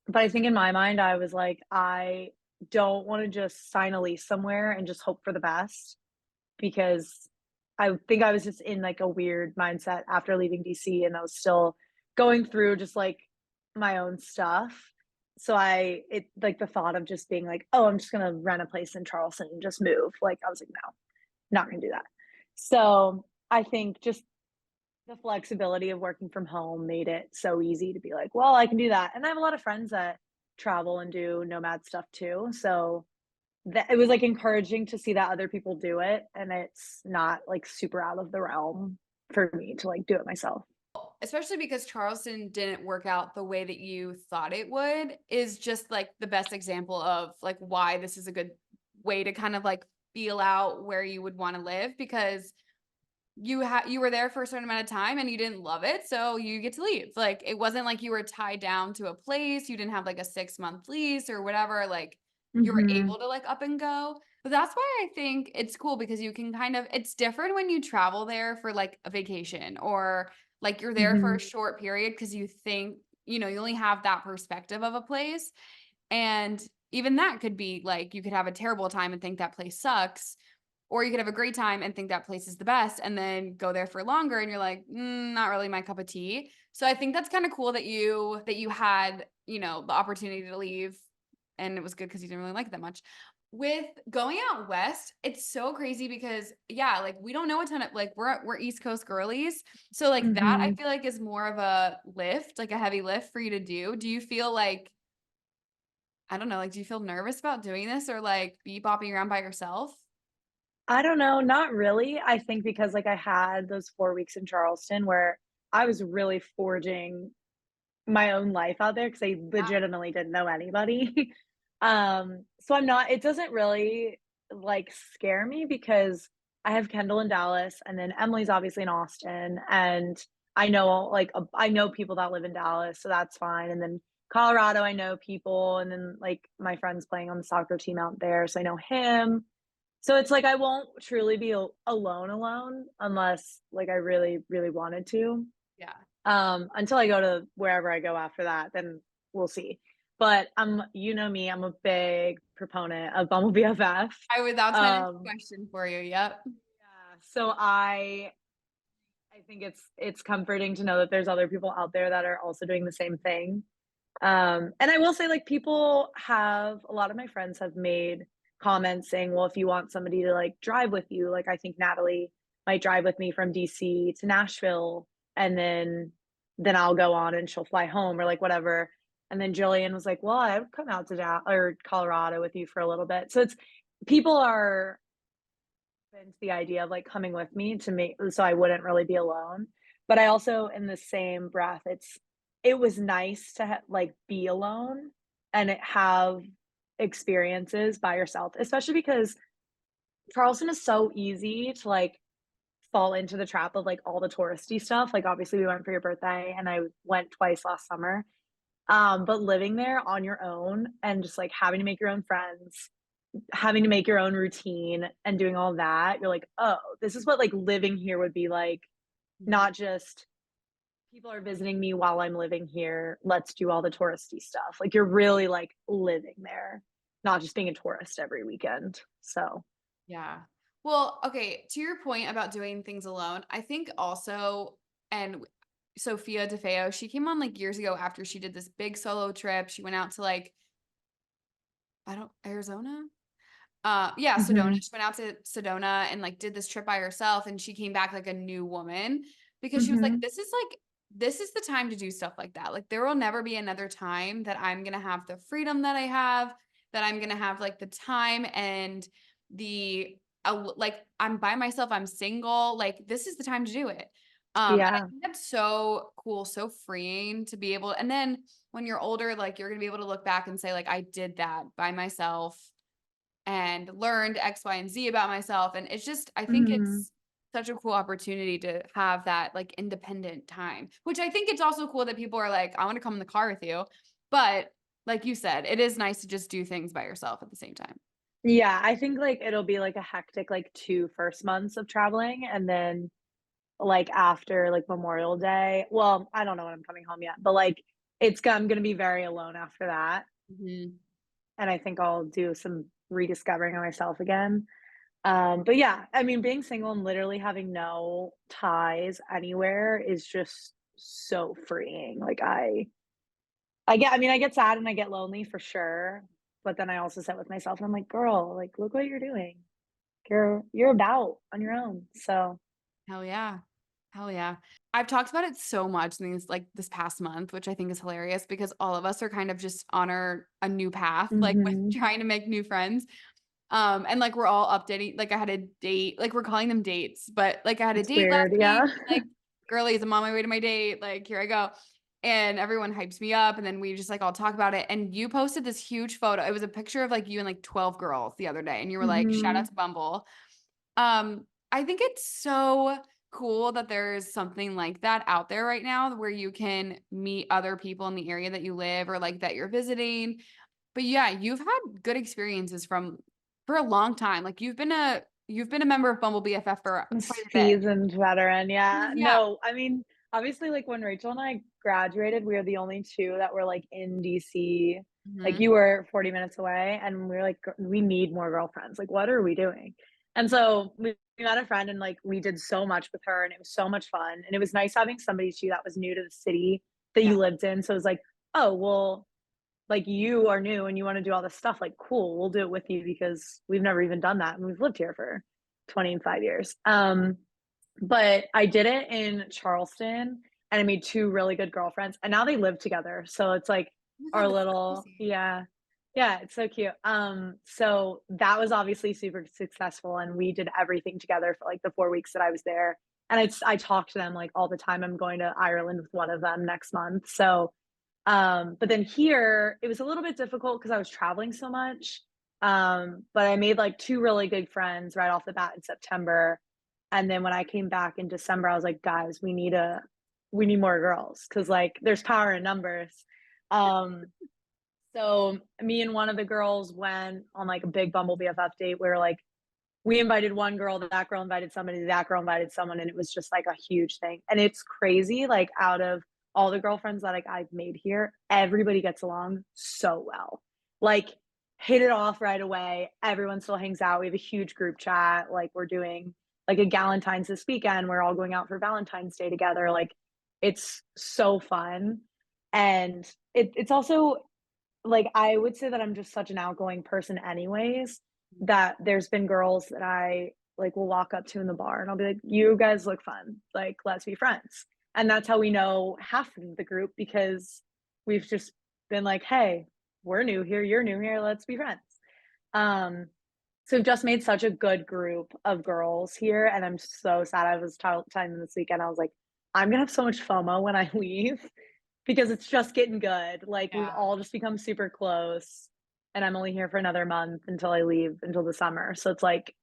but I think in my mind, I was like, I don't want to just sign a lease somewhere and just hope for the best because I think I was just in like a weird mindset after leaving DC and I was still going through just like my own stuff. So it like the thought of just being like, oh, I'm just gonna rent a place in Charleston and just move. Like I was like, no, not gonna do that. So I think just the flexibility of working from home made it so easy to be like, well, I can do that. And I have a lot of friends that travel and do nomad stuff too. So that it was, like, encouraging to see that other people do it, and it's not, like, super out of the realm for me to, like, do it myself. Especially because Charleston didn't work out the way that you thought it would, is just, like, the best example of, like, why this is a good way to kind of, like, feel out where you would wanna live because you were there for a certain amount of time and you didn't love it, so you get to leave. Like, it wasn't like you were tied down to a place, you didn't have, like, a 6-month lease or whatever, like, you were Mhm. able to, like, up and go. But that's why I think it's cool because you can kind of it's different when you travel there for, like, a vacation or, like, you're there for a Mhm. short period because you think, you only have that perspective of a place, and even that could be, like, you could have a terrible time and think that place sucks, or you could have a great time and think that place is the best and then go there for longer and you're like, not really my cup of tea." So I think that's kind of cool that you had, the opportunity to leave and it was good because you didn't really like it that much. With going out west, it's so crazy because yeah, like we don't know a ton of like we're East Coast girlies. So like that I Mhm. feel like is more of a lift, like a heavy lift for you to do. Do you feel like I don't know, like do you feel nervous about doing this or like be bopping around by yourself? I don't know, not really. I think because, like, I had those 4 weeks in Charleston where I was really forging my own life out there because I legitimately didn't know anybody. So I'm not it doesn't really, like, scare me because I have Kendall in Dallas, and then Emily's obviously in Austin, and I know people that live in Dallas, so that's fine, and then Colorado, I know people, and then, like, my friend's playing on the soccer team out there, so I know him. So it's like I won't truly be alone unless, like, I really, really wanted to. Yeah. Until I go to wherever I go after that, then we'll see. But you know me, I'm a big proponent of Bumble BFF. That's my next Um, question for you, yep. yeah, so I think it's comforting to know that there's other people out there that are also doing the same thing. And I will say, like, people have a lot of my friends have made comments saying, well, if you want somebody to like drive with you, like I think Natalie might drive with me from DC to Nashville, and then I'll go on and she'll fly home or like whatever. And then Jillian was like, well, I would come out to or Colorado with you for a little bit. So it's people are into the idea of like coming with me to make so I wouldn't really be alone. But I also, in the same breath, it was nice to like be alone and have experiences by yourself, especially because Charleston is so easy to like fall into the trap of like all the touristy stuff. Like obviously we went for your birthday and I went twice last summer. But living there on your own and just like having to make your own friends, having to make your own routine and doing all that, you're like, "Oh, this is what, like, living here would be like, Mhm. not just people are visiting me while I'm living here, let's do all the touristy stuff." Like, you're really, like, living there, not just being a tourist every weekend, so Yeah. Well, okay, to your point about doing things alone, I think also and Sophia DeFeo, she came on, like, years ago after she did this big solo trip. She went out to, like, I don't Arizona? Yeah, Sedona. Mhm, She went out to Sedona and, like, did this trip by herself, and she came back like a new woman because she was like, mhm, this is the time to do stuff like that. Like, there will never be another time that I'm gonna have the freedom that I have, that I'm gonna have, like, the time and the like, I'm by myself, I'm single, like, this is the time to do it. And I yeah, think that's so cool, so freeing to be able and then when you're older, like, you're gonna be able to look back and say, like, "I did that by myself." And learned X, Y, and Z about myself. And it's just, I think mhm. it's such a cool opportunity to have that like independent time, which I think it's also cool that people are like, I want to come in the car with you. But like you said, it is nice to just do things by yourself at the same time. Yeah, I think, like, it'll be, like, a hectic, like, 2 first months of traveling, and then, like, after, like, Memorial Day well, I don't know when I'm coming home yet, but, like, I'm gonna be very alone after that. Mhm. And I think I'll do some rediscovering of myself again. But yeah, I mean, being single and literally having no ties anywhere is just so freeing. Like I mean, I get sad and I get lonely for sure, but then I also sit with myself and I'm like, girl, like look what you're doing. You're about on your own. So, Hell yeah. Hell yeah. I've talked about it so much in this past month, which I think is hilarious because all of us are kind of just on a new path, like with mhm. trying to make new friends. And, like, we're all updating like, I had a date like, we're calling them dates, but, like, I had a It's date last weird. week, Yeah. like, "Girlies, I'm on my way to my date, like, here I go." And everyone hypes me up, and then we just, like, all talk about it, and you posted this huge photo. It was a picture of, like, you and, like, 12 girls the other day, and you were like, "Shout out Mhm. to Bumble." I think it's so cool that there's something like that out there right now where you can meet other people in the area that you live or like that you're visiting. But yeah, you've had good experiences from for a long time. Like you've been a member of Bumble BFF for quite a bit. Seasoned veteran, yeah. Yeah. No, I mean, obviously, like, when Rachel and I graduated, we were the only 2 that were, like, in DC. Like, Hmm. you were 40 minutes away, and we were like, "We need more girlfriends, like, what are we doing?" And so we met a friend, and, like, we did so much with her, and it was so much fun, and it was nice having somebody too that was new to the city that Yeah. you lived in, so it was like, "Oh, well, like, you are new and you wanna do all this stuff, like, cool, we'll do it with you because we've never even done that, and we've lived here for 25 years." But I did it in Charleston, and I made 2 really good girlfriends, and now they live together, so it's like Oh my our God, that's little crazy. yeah. Yeah, it's so cute. So that was obviously super successful, and we did everything together for, like, the 4 weeks that I was there, and I talk to them, like, all the time. I'm going to Ireland with one of them next month, so, but then here, it was a little bit difficult because I was traveling so much, but I made, like, 2 really good friends right off the bat in September, and then when I came back in December, I was like, "Guys, we need more girls because like, there's power in numbers." Um, so me and one of the girls went on, like, a big Bumble BFF date where, like, we invited one girl, that girl invited somebody, that girl invited someone, and it was just, like, a huge thing, and it's crazy, like, out of all the girlfriends that, like, I've made here, everybody gets along so well. Like, hit it off right away, everyone still hangs out, we have a huge group chat, like, we're doing, like, a Galentine's this weekend, we're all going out for Valentine's Day together, like, it's so fun, and it's also like, I would say that I'm just such an outgoing person anyways, that there's been girls that I, like, will walk up to in the bar, and I'll be like, "You guys look fun, like, let's be friends." And that's how we know half of the group because we've just been like, "Hey, we're new here, you're new here, let's be friends." Um, so we've just made such a good group of girls here, and I'm so sad. I was telling them this weekend, I was like, "I'm gonna have so much FOMO when I leave because it's just getting good." Like, we've Yeah. all just become super close, and I'm only here for another month until I leave until the summer. So it's like,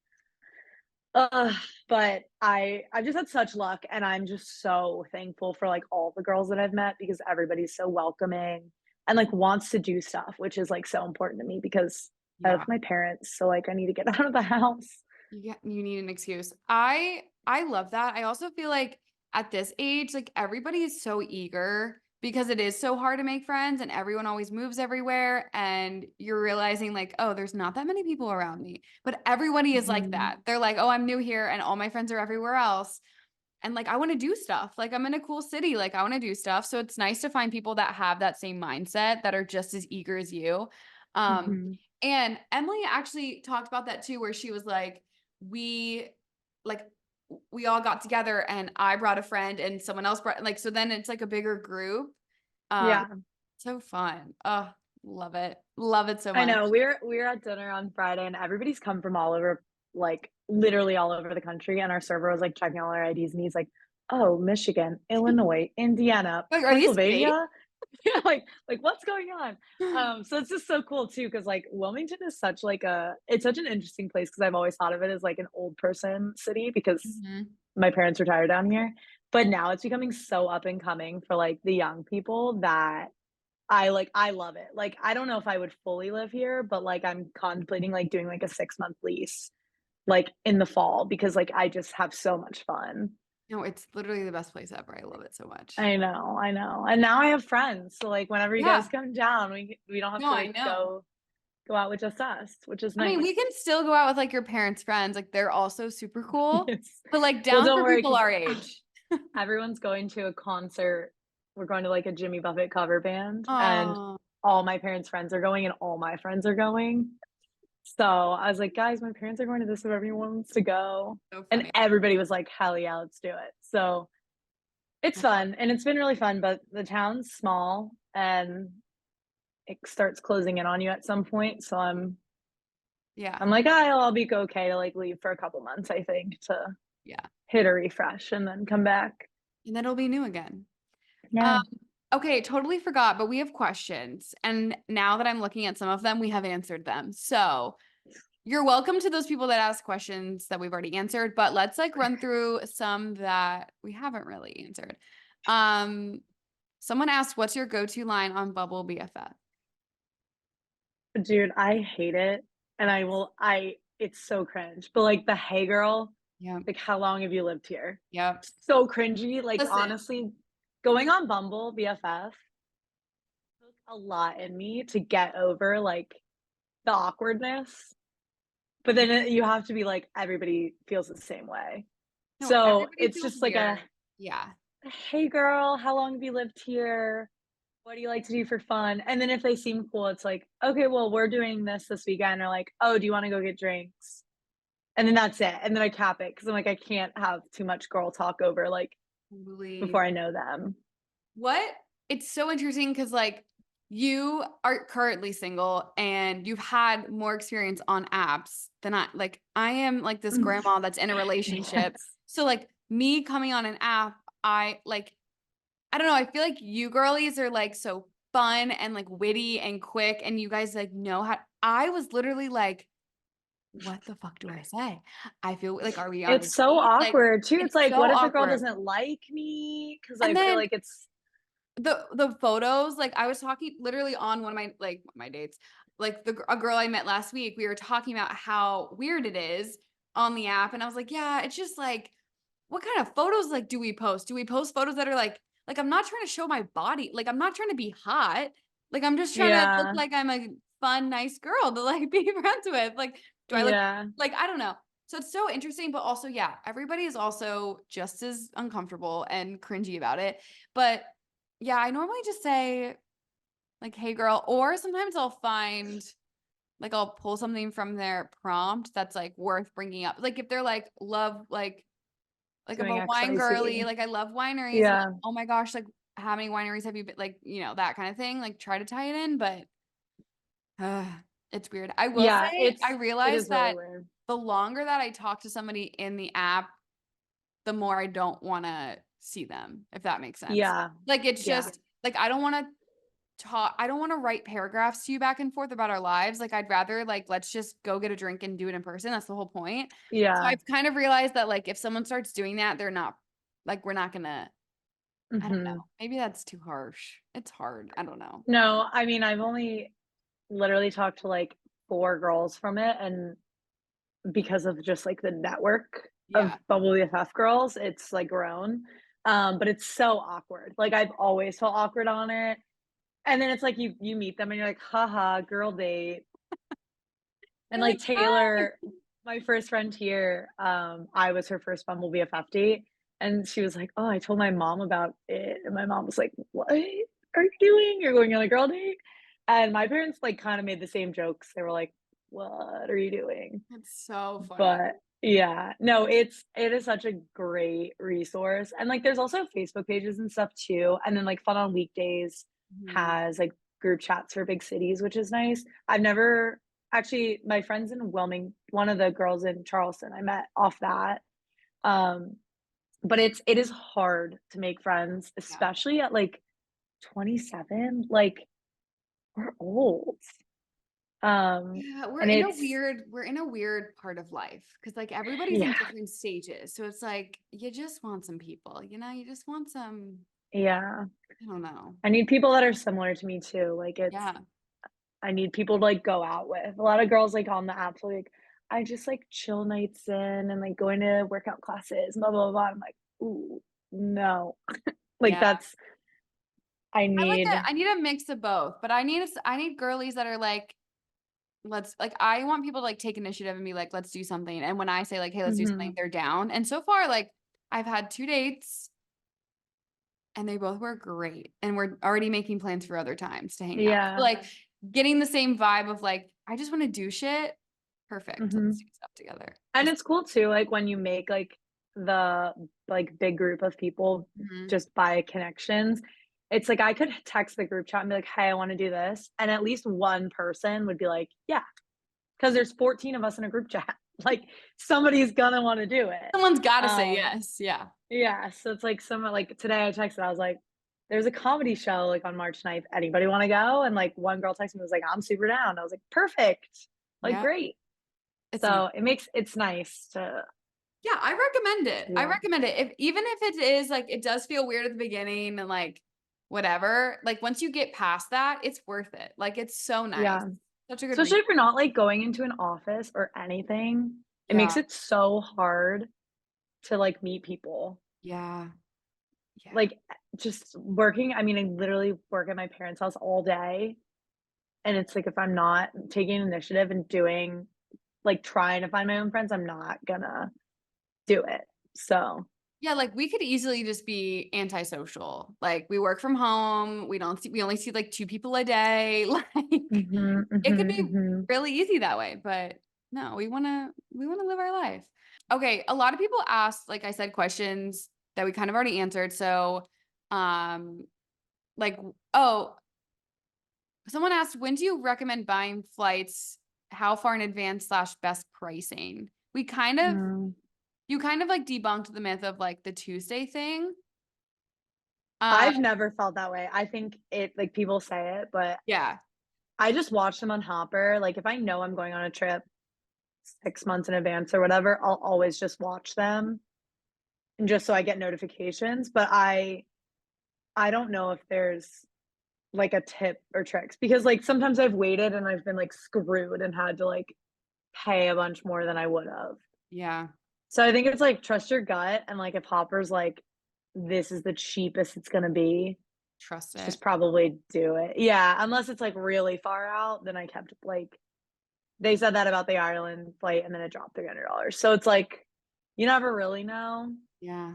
ugh, but I've just had such luck, and I'm just so thankful for, like, all the girls that I've met because everybody's so welcoming and, like, wants to do stuff, which is, like, so important to me because I live Yeah. with my parents, so, like, I need to get out of the house. You need an excuse. I love that. I also feel like at this age, like everybody is so eager because it is so hard to make friends and everyone always moves everywhere and you're realizing like, oh, there's not that many people around me. But everybody is like Mhm. that. They're like, "Oh, I'm new here and all my friends are everywhere else." And like I want to do stuff. Like I'm in a cool city, like I want to do stuff. So it's nice to find people that have that same mindset that are just as eager as you. Um Mhm. and Emily actually talked about that too where she was we like we all got together and I brought a friend and someone else brought like so then it's like a bigger group. Um Yeah. so fun. Oh, love it. Love it so I much. know. We were at dinner on Friday, and everybody's come from all over, like, literally all over the country, and our server was, like, checking all our IDs, and he's like, "Oh, Michigan, Illinois, Indiana, Like, are these fake? Pennsylvania?" Yeah, like, "What's going on?" So it's just so cool too, because like, Wilmington is such, like, a it's such an interesting place because 'cause I've always thought of it as, like, an old person city because Mhm. my parents retired down here, but now it's becoming so up and coming for, like, the young people that I love it. Like, I don't know if I would fully live here, but, like, I'm contemplating, like, doing, like, a 6-month lease, like, in the fall because, like, I just have so much fun. No, it's literally the best place ever. I love it so much. I know, and now I have friends, so, like, whenever you guys Yeah. come down, we don't have No, to, I like, know. go out with just us, which is I mean, we nice. can still go out with, like, your parents' friends, like, they're also super cool, Yes. but, like, Well, down don't for worry, people because our age. everyone's going to a concert. We're going to, like, a Jimmy Buffett cover band, and Oh, all my parents' friends are going, and all my friends are going. So, I was like, "Guys, my parents are going to this if everyone wants to go." so And funny. everybody was like, "Hell yeah, let's do it." So, it's Oh, fun, and it's been really fun, but the town's small, and it starts closing in on you at some point, so yeah, I'm like, I'll be okay to, like, leave for a couple months, I think, to yeah, hit a refresh and then come back. and then it'll be new again. Um, Yeah. okay, totally forgot, but we have questions, and now that I'm looking at some of them, we have answered them. So, You're welcome to those people that ask questions that we've already answered, but let's like run through some that we haven't really answered. Someone asked, what's your go-to line on Bubble BFF? Dude, I hate it, and I it's so cringe, but, like, the "Hey, girl," Yeah. like, "How long have you lived here?" Yep. So cringy, like, Listen, honestly, going on Bumble BFF took a lot in me to get over, like, the awkwardness, but then you have to be like, everybody feels the same way. no, So, everybody it's feels just like a, weird. Yeah. "Hey, girl, how long have you lived here? What do you like to do for fun?" And then if they seem cool, it's like, "Okay, well, we're doing this weekend," or like, "Oh, do you wanna go get drinks?" And then that's it, and then I cap it because 'cause I'm like, I can't have too much girl talk over, like, Totally. before I know them. What? It's so interesting because like you are currently single and you've had more experience on apps than I am like this grandma that's in a relationship. Yes. So like me coming on an app, I don't know, I feel like you girlies are like so fun and like witty and quick and you guys like know how I was literally like, what the fuck do I say? I feel like, are we on a It's so date? Like awkward too, it's it's like, so what if the girl awkward. doesn't like me? Because And I feel then like it's the photos, like I was talking literally on one of my dates, like a girl I met last week, we were talking about how weird it is on the app, and I was like, yeah, it's just like, what kind of photos like do we post? Do we post photos that are like I'm not trying to show my body, like I'm not trying to be hot, like I'm just trying to look yeah, like I'm a fun, nice girl to like be friends with. Like, do I look yeah, like I don't know. So it's so interesting, but also, yeah, everybody is also just as uncomfortable and cringy about it. But yeah, I normally just say like, "Hey girl," or sometimes I'll find like I'll pull something from their prompt that's like worth bringing up. Like if they're like love like I'm doing a wine girly, XYZ. like I love wineries and like, Yeah, oh my gosh, like how many wineries have you been like, that kind of thing, like try to tie it in, but uh, it's weird. I will yeah, say I it realized is really that weird. the longer that I talk to somebody in the app, the more I don't want to see them, if that makes sense. Yeah, Like it's yeah, just like I don't want to write paragraphs to you back and forth about our lives. Like I'd rather like let's just go get a drink and do it in person. That's the whole point. So yeah, I've kind of realized that like if someone starts doing that, they're not like we're not gonna I don't know. mhm. Maybe that's too harsh. It's hard. I don't know. No, I mean, I've only literally talked to, like, 4 girls from it, and because of just, like, the network of Yeah. Bumble BFF girls, it's, like, grown, but it's so awkward, like, I've always felt awkward on it, and then it's like you meet them and you're like, "Haha, girl date," and, You're like, like, "Hi." Taylor, my first friend here, I was her first Bumble BFF date, and she was like, "Oh, I told my mom about it," and my mom was like, "What are you doing? You're going on a girl date?" And my parents, like, kinda made the same jokes, they were like, "What are you doing?" It's so funny. But yeah, no, it is such a great resource, and, like, there's also Facebook pages and stuff too, and then, like, Fun on Weekdays Mhm. has, like, group chats for big cities, which is nice. I've never actually, my friends in Wilming one of the girls in Charleston, I met off that, um, but it is hard to make friends, Yeah. especially at, like, 27, like, we're old, Yeah, and it's we're in a weird part of life because like everybody's in yeah, different stages. So it's like you just want some people, you just want some, yeah. I don't know. I need people that are similar to me too, like, it's Yeah. I need people to, like, go out with. A lot of girls, like, on the apps are like, "I just like chill nights in and, like, going to workout classes, blah, blah, blah." I'm like, "Ooh, no." Like, Yeah. that's I need I need a mix of both, but I need girlies that are like, let's like I want people to like take initiative and be like, let's do something. And when I say like, hey, let's do something, mhm. they're down. And so far, like I've had 2 dates and they both were great. And we're already making plans for other times to hang out. So Yeah, like getting the same vibe of like, I just want to do shit. Perfect. Let's mhm. do stuff together. And Just it's cool too, like, when you make, like, the, like, big group of people mhm. just by connections, it's like I could text the group chat and be like, "Hey, I wanna do this," and at least one person would be like, "Yeah," because there's 14 of us in a group chat. Like, somebody's gonna wanna do it. Someone's gotta say Um, yes. Yeah. yeah, so it's like someone like today I texted, I was like, "There's a comedy show, like, on March 9th. Anybody wanna go?" And, like, one girl texted me, was like, "I'm super down." I was like, "Perfect." Like, Yep. great. It's nice. So it's nice to Yeah, I recommend it. do I that. recommend it. If even if it is like it does feel weird at the beginning and like whatever, like once you get past that, it's worth it. Like it's so nice. Yeah. Such a good Especially read. if you're not, like, going into an office or anything, it Yeah. makes it so hard to, like, meet people. Yeah. Yeah. Like, just working I mean, I literally work at my parents' house all day, and it's like if I'm not taking initiative and doing like, trying to find my own friends, I'm not gonna do it. So Yeah, like we could easily just be antisocial. Like we work from home. We only see like two people a day. Like mhm, it could mhm, be mhm. really easy that way, but no, we wanna live our life. Okay, a lot of people asked, like I said, questions that we kind of already answered. So um like oh, someone asked, when do you recommend buying flights? How far in advance slash best pricing? We kind of Mm. you kind of like debunked the myth of like the Tuesday thing. Uh I've never felt that way. I think it like, people say it, but yeah. I just watch them on Hopper. Like, if I know I'm going on a trip 6 months in advance or whatever, I'll always just watch them and just so I get notifications, but I don't know if there's, like, a tip or tricks because, like, sometimes I've waited and I've been, like, screwed and had to, like, pay a bunch more than I would've. Yeah. So I think it's like trust your gut and like if Hopper's like, this is the cheapest it's gonna be, Trust it. just probably do it. Yeah, unless it's like really far out, then I kept like they said that about the Ireland flight and then it dropped $300. So it's like you never really know. Yeah.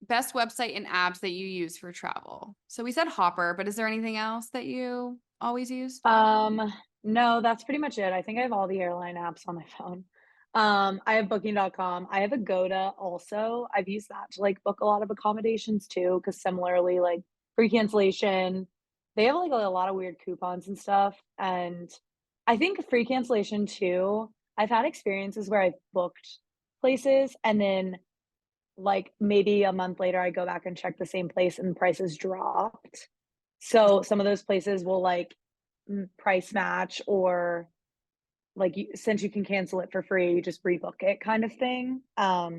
Best website and apps that you use for travel. So we said Hopper, but is there anything else that you always use? Um, no, that's pretty much it. I think I have all the airline apps on my phone. I have booking.com. I have Agoda also. I've used that to like book a lot of accommodations too, because similarly, like free cancellation, they have like a lot of weird coupons and stuff. And I think free cancellation too. I've had experiences where I've booked places and then like maybe a month later I go back and check the same place and prices dropped. So some of those places will like price match or like since you can cancel it for free, you just rebook it kind of thing. I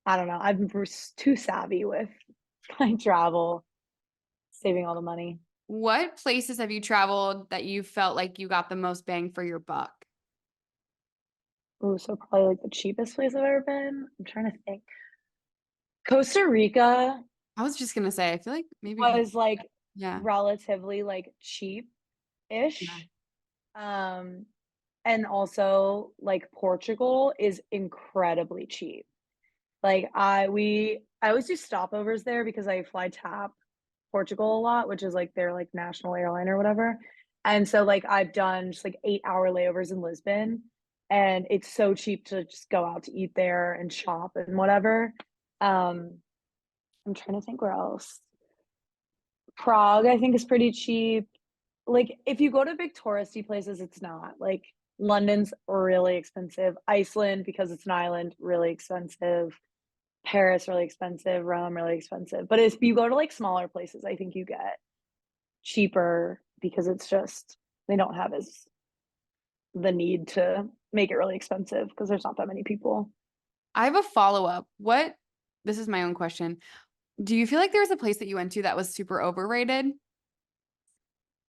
don't know. Too savvy with my travel, saving all the money. What places have you traveled that you felt like you got the most bang for your buck? Oh, so probably like the cheapest place I've ever been. I'm trying to think. Costa Rica I was just gonna say, I feel like maybe was like yeah. relatively like Yeah. cheap-ish. Um, and also like Portugal is incredibly cheap. Like I always do stopovers there because I fly TAP Portugal a lot, which is like their like national airline or whatever. And so like I've done just like 8-hour layovers in Lisbon and it's so cheap to just go out to eat there and shop and whatever. Um, I'm trying to think where else. Prague, I think is pretty cheap. Like if you go to big touristy places, it's not. Like London's really expensive. Iceland, because it's an island, really expensive. Paris really expensive, Rome really expensive. But if you go to like smaller places, I think you get cheaper because it's just they don't have as the need to make it really expensive because there's not that many people. I have a follow-up. What this is my own question. Do you feel like there was a place that you went to that was super overrated?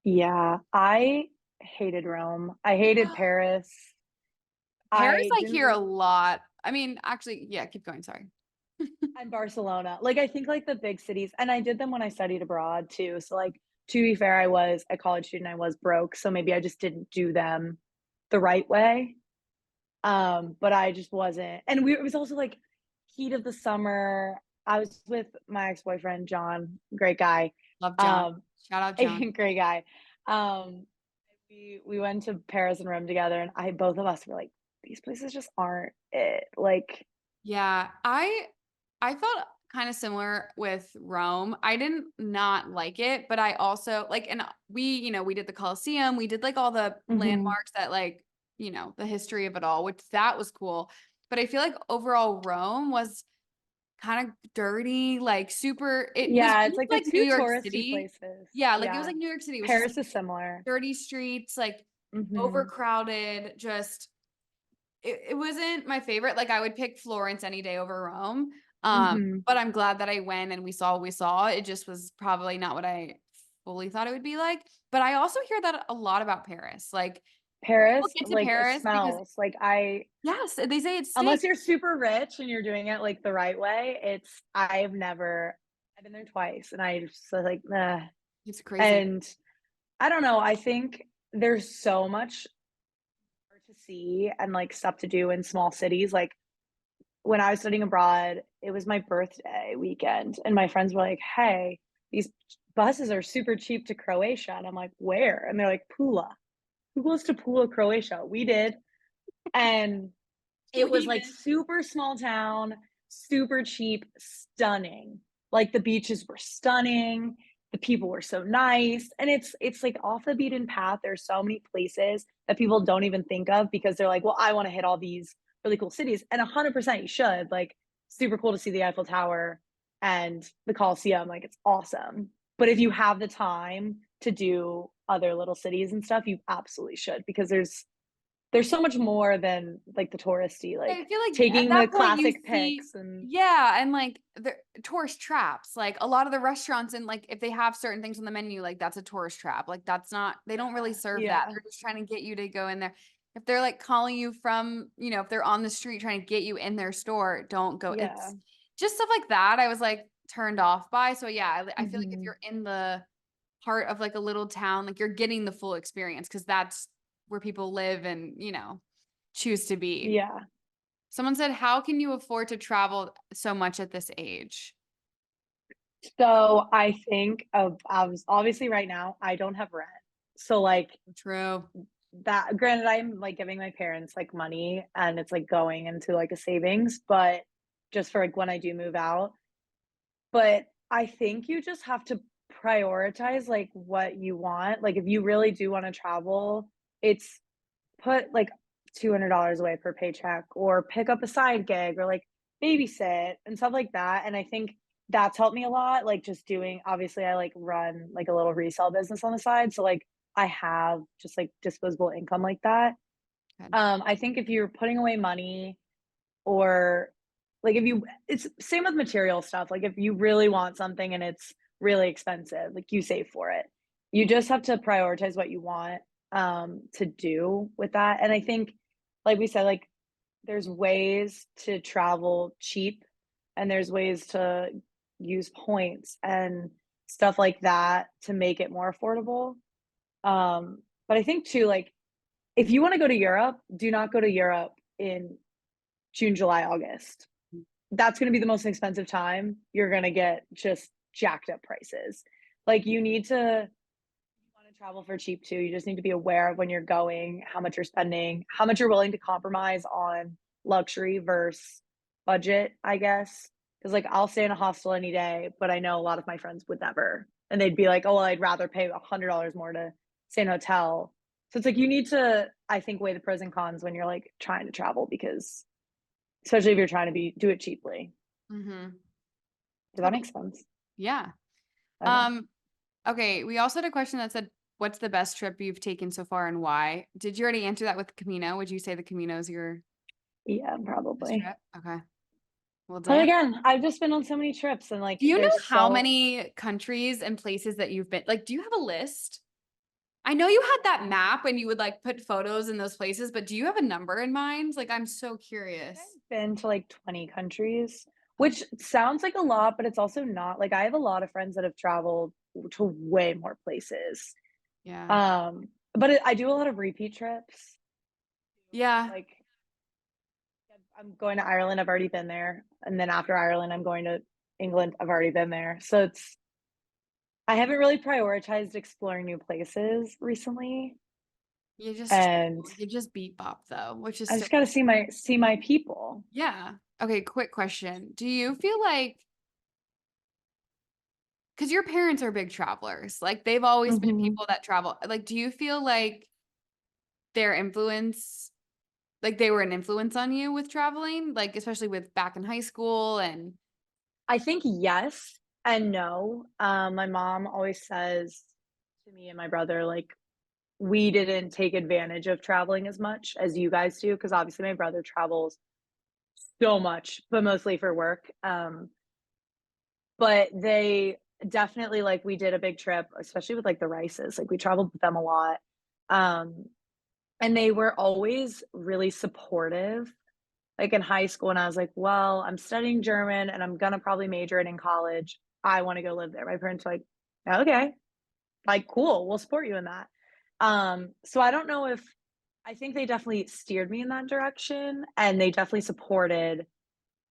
Yeah, I hated Rome. I hated Paris. Paris, I I didn't hear a lot. I mean, actually, yeah, keep going. Sorry. and Barcelona. Like I think like the big cities and I did them when I studied abroad too. So like to be fair, I was a college student, I was broke, so maybe I just didn't do them the right way. But I just wasn't and it was also like heat of the summer. I was with my ex-boyfriend, John, great guy. Love John. Um, Shout out John. great guy. Um, we went to Paris and Rome together, and I both of us were like, these places just aren't it. Like, Yeah, I felt kind of similar with Rome. I didn't not like it, but I also like and we did the Colosseum, we did like all the mhm. landmarks that like, the history of it all, which that was cool. But I feel like overall Rome was kind of dirty, like super it was Yeah, it's almost like the like New two York touristy City. places. Yeah, like it was Yeah. like New York City. It was just Paris is similar. dirty streets, like Mhm. overcrowded, just it wasn't my favorite. Like I would pick Florence any day over Rome. Mhm. But I'm glad that I went and we saw what we saw. It just was probably not what I fully thought it would be like. But I also hear that a lot about Paris. Like people Paris, get to like, it Paris because smells. Like, I yes, they say it unless stinks. you're super rich and you're doing it, like, the right way, I've been there twice, and I just was like, "Nah." It's crazy. And I don't know, I think there's so much more to see and, like, stuff to do in small cities, like, when I was studying abroad, it was my birthday weekend, and my friends were like, "Hey, these buses are super cheap to Croatia," and I'm like, "Where?" And they're like, "Pula." "Who goes to Pula, Croatia?" We did, and it was, We like, did. super small town, super cheap, stunning. Like, the beaches were stunning, the people were so nice, and it's, like, off the beaten path. There's so many places that people don't even think of because they're like, "Well, I wanna hit all these really cool cities," and 100% you should, like, super cool to see the Eiffel Tower and the Colosseum, like, it's awesome. But if you have the time to do other little cities and stuff, you absolutely should because there's so much more than, like, the touristy, I like, feel like at taking that the point you classic see pics and yeah, and, like, the tourist traps, like, a lot of the restaurants and, like, if they have certain things on the menu, like, that's a tourist trap, like, that's not they don't really serve that, yeah, they're just trying to get you to go in there. If they're, like, calling you from if they're on the street trying to get you in their store, don't go yeah, it's just stuff like that I was, like, turned off by, so, yeah, I feel like if mhm, you're in the heart of, like, a little town, like, you're getting the full experience because that's where people live and, choose to be. yeah. Someone said, "How can you afford to travel so much at this age?" So, I think of obviously right now, I don't have rent. So, like, True. that granted, I'm, like, giving my parents, like, money and it's, like, going into, like, a savings, but just for, like, when I do move out. But I think you just have to prioritize, like, what you want. Like, if you really do wanna travel, it's put like $200 away per paycheck or pick up a side gig or like babysit and stuff like that. And I think that's helped me a lot. Like just doing, obviously, I like run like a little resale business on the side. So like I have just like disposable income like that. Good. I think if you're putting away money or like if you, it's same with material stuff. Like if you really want something and it's really expensive, like you save for it. You just have to prioritize what you want to do with that. And I think, like we said, like there's ways to travel cheap and there's ways to use points and stuff like that to make it more affordable. But I think too, like if you want to go to Europe, do not go to Europe in June, July, August. That's gonna be the most expensive time. You're gonna get just jacked up prices. Like, you wanna travel for cheap too, you just need to be aware of when you're going, how much you're spending, how much you're willing to compromise on luxury versus budget, I guess. Because like, I'll stay in a hostel any day, but I know a lot of my friends would never, and they'd be like, "Oh, well, I'd rather pay $100 more to stay in a hotel." So it's like you need to, I think, weigh the pros and cons when you're, like, trying to travel because especially if you're trying to do it cheaply. Mhm. Does that Okay. make sense? Yeah. Okay. Um, okay, we also had a question that said, "What's the best trip you've taken so far and why?" Did you already answer that with Camino? Would you say the Camino is your Yeah, best probably. trip? Okay. Well, But damn. again, I've just been on so many trips and, Do like, you know there's how so many countries and places that you've been like, do you have a list? I know you had that map and you would, like, put photos in those places, but do you have a number in mind? Like, I'm so curious. I've been to, like, 20 countries, which sounds like a lot, but it's also not. Like, I have a lot of friends that have traveled to way more places. Yeah. But I do a lot of repeat trips. Yeah. Like, I'm going to Ireland, I've already been there, and then after Ireland, I'm going to England, I've already been there. So it's I haven't really prioritized exploring new places recently, You just and you just beat bop though, which is I so just gotta see my people. yeah. Okay, quick question. Do you feel like because your parents are big travelers, like, they've always been Mhm. people that travel, like, do you feel like their influence like, they were an influence on you with traveling? Like, especially with back in high school and I think yes and no. My mom always says to me and my brother, like, we didn't take advantage of traveling as much as you guys do, because obviously my brother travels so much, but mostly for work. But they definitely like we did a big trip, especially with like the Rices. Like we traveled with them a lot. Um, and they were always really supportive. Like in high school, and I was like, well, I'm studying German and I'm gonna probably major it in college. I want to go live there. My parents were like, okay, like cool, we'll support you in that. So I don't know if I think they definitely steered me in that direction and they definitely supported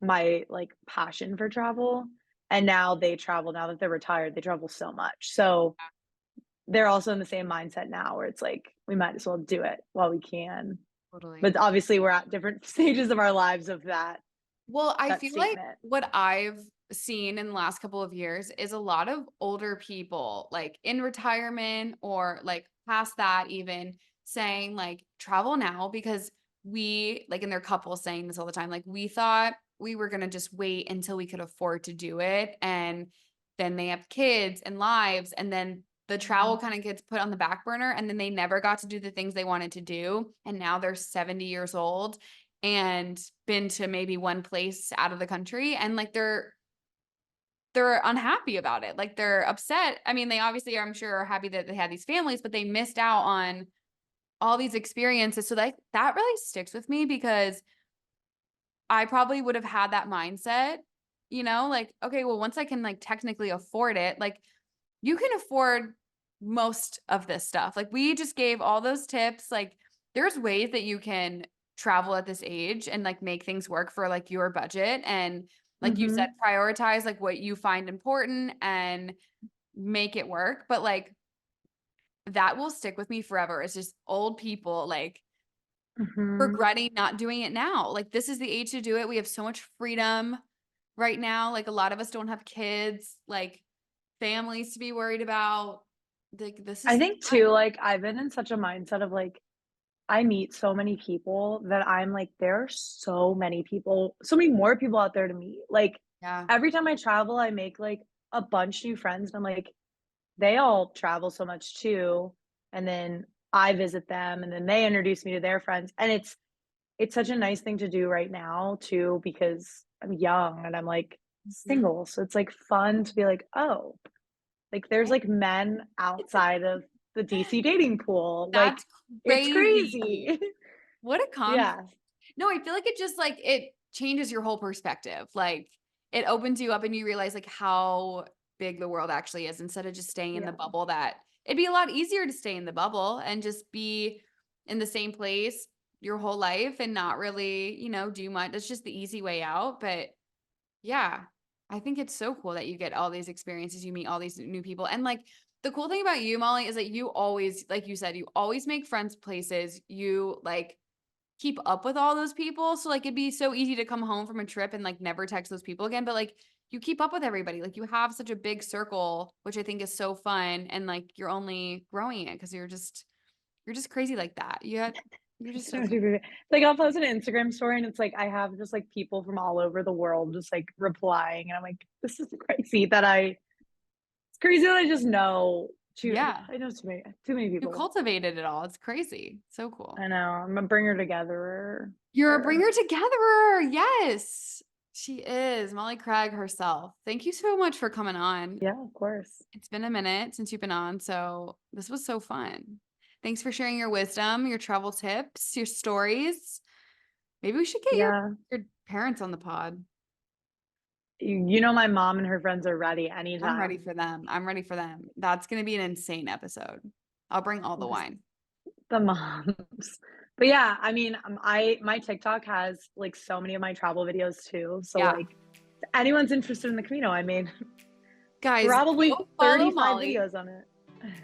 my like passion for travel. And now they travel now that they're retired, they travel so much. So they're also in the same mindset now where it's like we might as well do it while we can. Totally. But obviously we're at different stages of our lives of Well, I that feel like statement. what I've seen in the last couple of years is a lot of older people, like in retirement or like past that, even saying like travel now because we like, and their couples saying this all the time, like we thought we were going to just wait until we could afford to do it. And then they have kids and lives. And then the travel Mhm. kind of gets put on the back burner. And then they never got to do the things they wanted to do. And now they're 70 years old and been to maybe one place out of the country and like they're unhappy about it. Like they're upset. I mean, they obviously I'm sure are happy that they had these families, but they missed out on all these experiences. So like that really sticks with me because I probably would have had that mindset, like, okay, well, once I can like technically afford it, like you can afford most of this stuff. Like we just gave all those tips. Like there's ways that you can travel at this age and like make things work for like your budget and like you said Mhm. prioritize like what you find important and make it work. But like that will stick with me forever. It's just old people like Mhm. regretting not doing it now. Like this is the age to do it. We have so much freedom right now. Like a lot of us don't have kids, like families to be worried about. Like this I is the think too, time. like, I've been in such a mindset of, like, I meet so many people that I'm like, there are so many people, so many more people out there to meet. Like, Yeah. every time I travel, I make, like, a bunch new friends, and I'm like, they all travel so much too, and then I visit them, and then they introduce me to their friends, and it's such a nice thing to do right now too because I'm young and I'm, like, Mhm. single, so it's, like, fun to be like, "Oh, like, there's, Right? like, men It's a outside of the DC dating pool, like, that's it's crazy. crazy." What a concept. Yeah, No, I feel like it just like it changes your whole perspective. Like it opens you up and you realize like how big the world actually is instead of just staying in the yeah, bubble that it'd be a lot easier to stay in the bubble and just be in the same place your whole life and not really, do much. That's just the easy way out. But yeah, I think it's so cool that you get all these experiences, you meet all these new people. And like the cool thing about you, Molly, is that you always, like you said, you always make friends places. You like keep up with all those people. So like it'd be so easy to come home from a trip and like never text those people again. But like you keep up with everybody. Like you have such a big circle, which I think is so fun. And like you're only growing it because you're just crazy like that. You're just so fun. like, I'll post an Instagram story and it's like, I have just, like, people from all over the world just, like, replying, and I'm like, "This is crazy that it's crazy that I just know Yeah. I know too many You people." cultivated it all. It's crazy. So cool. I know, I'm a bringer togetherer, You're a sure. bringer togetherer. Yes, she is Molly Craig herself. Thank you so much for coming on. Yeah, of course. It's been a minute since you've been on, so this was so fun. Thanks for sharing your wisdom, your travel tips, your stories. Maybe we should get your Yeah. your parents on the pod. You know my mom and her friends are ready I'm ready anytime. for them. I'm ready for them. That's gonna be an insane episode. I'll bring all the Just wine. the moms. But yeah, I mean, I my TikTok has, like, so many of my travel videos too, so, Yeah. like, if anyone's interested in the Camino, I made Guys, probably go follow 35 Molly. videos on it.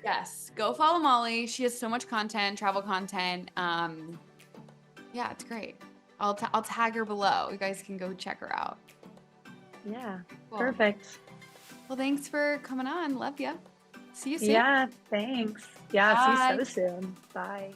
Yes, go follow Molly. She has so much content, travel content. Yeah, it's great. I'll tag her below. You guys can go check her out. Yeah, Cool. perfect. Well, thanks for coming on. Love ya. See you soon. Yeah, thanks. Yeah, see you Bye. so soon. Bye.